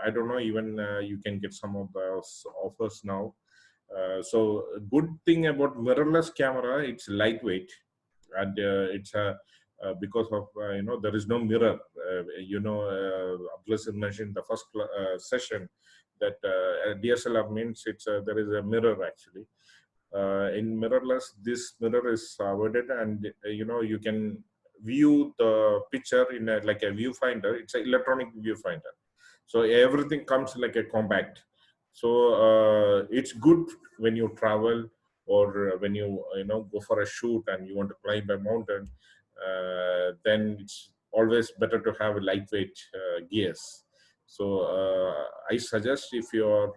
I don't know, even you can get some of those offers now. So good thing about mirrorless camera, it's lightweight, and it's because of there is no mirror. Abdu Azeez mentioned the first session that DSLR means it's there is a mirror actually. In mirrorless, this mirror is avoided, and you can view the picture in like a viewfinder. It's an electronic viewfinder, so everything comes like a compact. So it's good when you travel, or when you go for a shoot and you want to climb a mountain. Then it's always better to have lightweight gears. So I suggest, if you're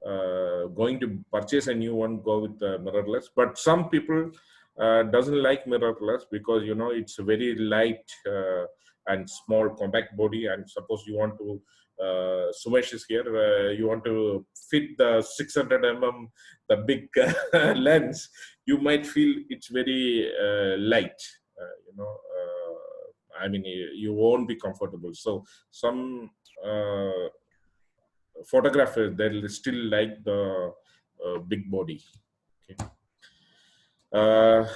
going to purchase a new one, go with the mirrorless. But some people doesn't like mirrorless because it's a very light and small compact body, and suppose you want to Sumesh is here, you want to fit the 600 the big lens, you might feel it's very light, I mean, you won't be comfortable. So some photographers, they'll still like the big body. Okay.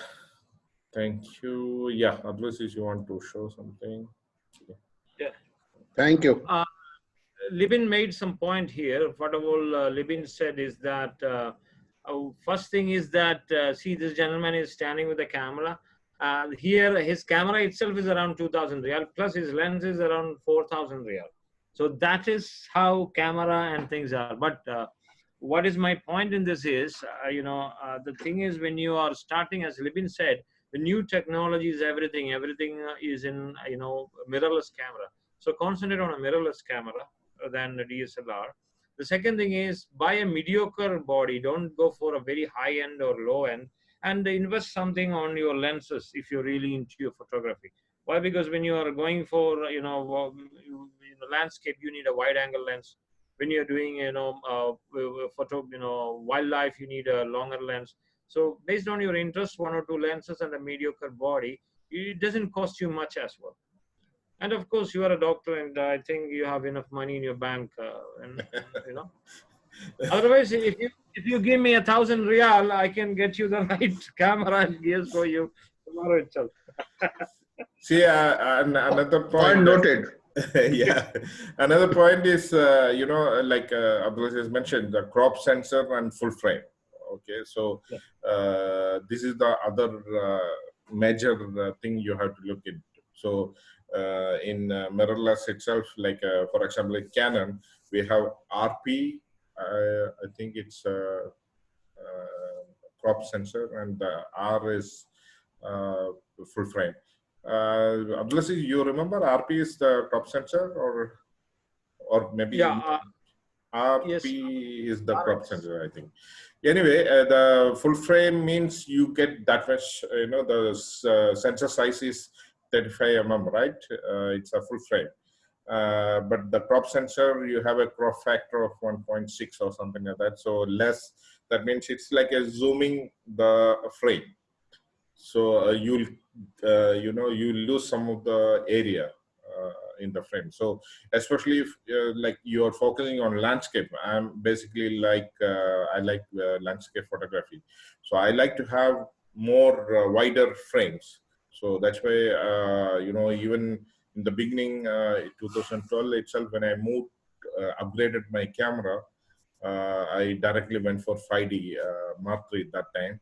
Thank you. Yeah, Abdu Azeez, you want to show something? Yeah. Thank you. Libin made some point here. What all Libin said is that first thing is that see, this gentleman is standing with the camera. Here his camera itself is around 2,000 Riyal, plus his lens is around 4,000 Riyal. So that is how camera and things are. But what is my point in this is, the thing is, when you are starting, as Libin said, the new technology is everything. Everything is in mirrorless camera. So concentrate on a mirrorless camera than the DSLR. The second thing is, buy a mediocre body. Don't go for a very high end or low end, and invest something on your lenses if you're really into your photography. Why? Because when you are going for landscape, you need a wide angle lens. When you're doing wildlife, you need a longer lens. So based on your interest, 1 or 2 lenses and a mediocre body, it doesn't cost you much as well. And of course, you are a doctor, and I think you have enough money in your bank. Otherwise, if you give me 1,000 Riyal, I can get you the right camera and gears for you tomorrow itself. See, another point. Noted. Yeah, another point is like Abdu Azeez mentioned, the crop sensor and full frame. Okay, so this is the other major thing you have to look into. So in mirrorless itself, like for example, in Canon, we have RP. I think it's crop sensor, and R is full frame. Abdu Azeez, you remember RP is the crop sensor, or maybe? Yeah, RP Yes. is the crop sensor, I think. Anyway, the full frame means you get that much, the sensor size is 35 mm, right? It's a full frame. But the crop sensor, you have a crop factor of 1.6 or something like that. So less, that means it's like a zooming the frame. So you'll lose some of the area in the frame. So especially if like you are focusing on landscape, I'm basically like I like landscape photography. So I like to have more wider frames. So that's why even in the beginning, 2012 itself, when I moved, upgraded my camera, I directly went for 5D Mark III that time.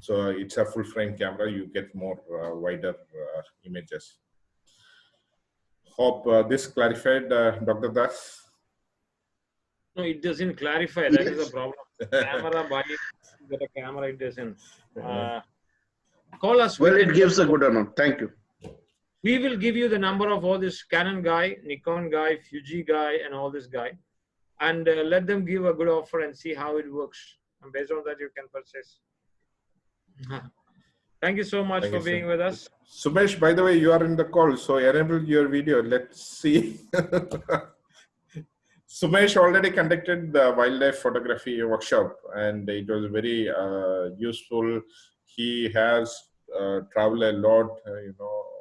So it's a full frame camera, you get more wider images. Hope this clarified, Dr. Das. No, it doesn't clarify. That is the problem. Camera buying, get a camera, it doesn't. Call us. Well, it gives a good amount. Thank you. We will give you the number of all this Canon guy, Nikon guy, Fuji guy, and all this guy, and let them give a good offer and see how it works. And based on that, you can purchase. Thank you so much for being with us. Sumesh, by the way, you are in the call, so enable your video. Let's see. Sumesh already conducted the wildlife photography workshop, and it was very useful. He has traveled a lot,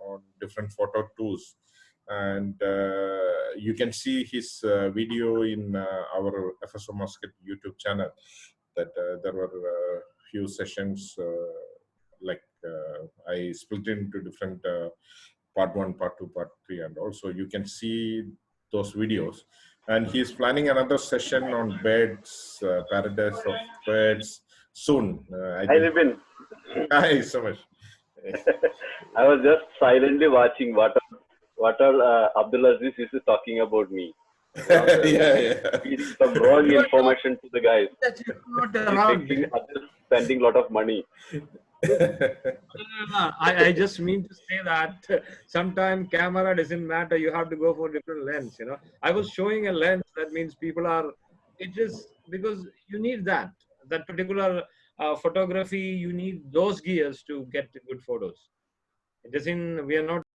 on different photo tours, and you can see his video in our FSO Muscat YouTube channel. That there were a few sessions, I split into different part 1, part 2, part 3, and also you can see those videos. And he's planning another session on birds, paradise of birds soon. Hi, Vipin. Hi, so much. I was just silently watching what all Abdu Azeez is talking about me. Some wrong information to the guys. Spending a lot of money. I just mean to say that sometimes camera doesn't matter. You have to go for different lens. I was showing a lens. That means people are. It is because you need that particular photography. You need those gears to get good photos. It doesn't. We are not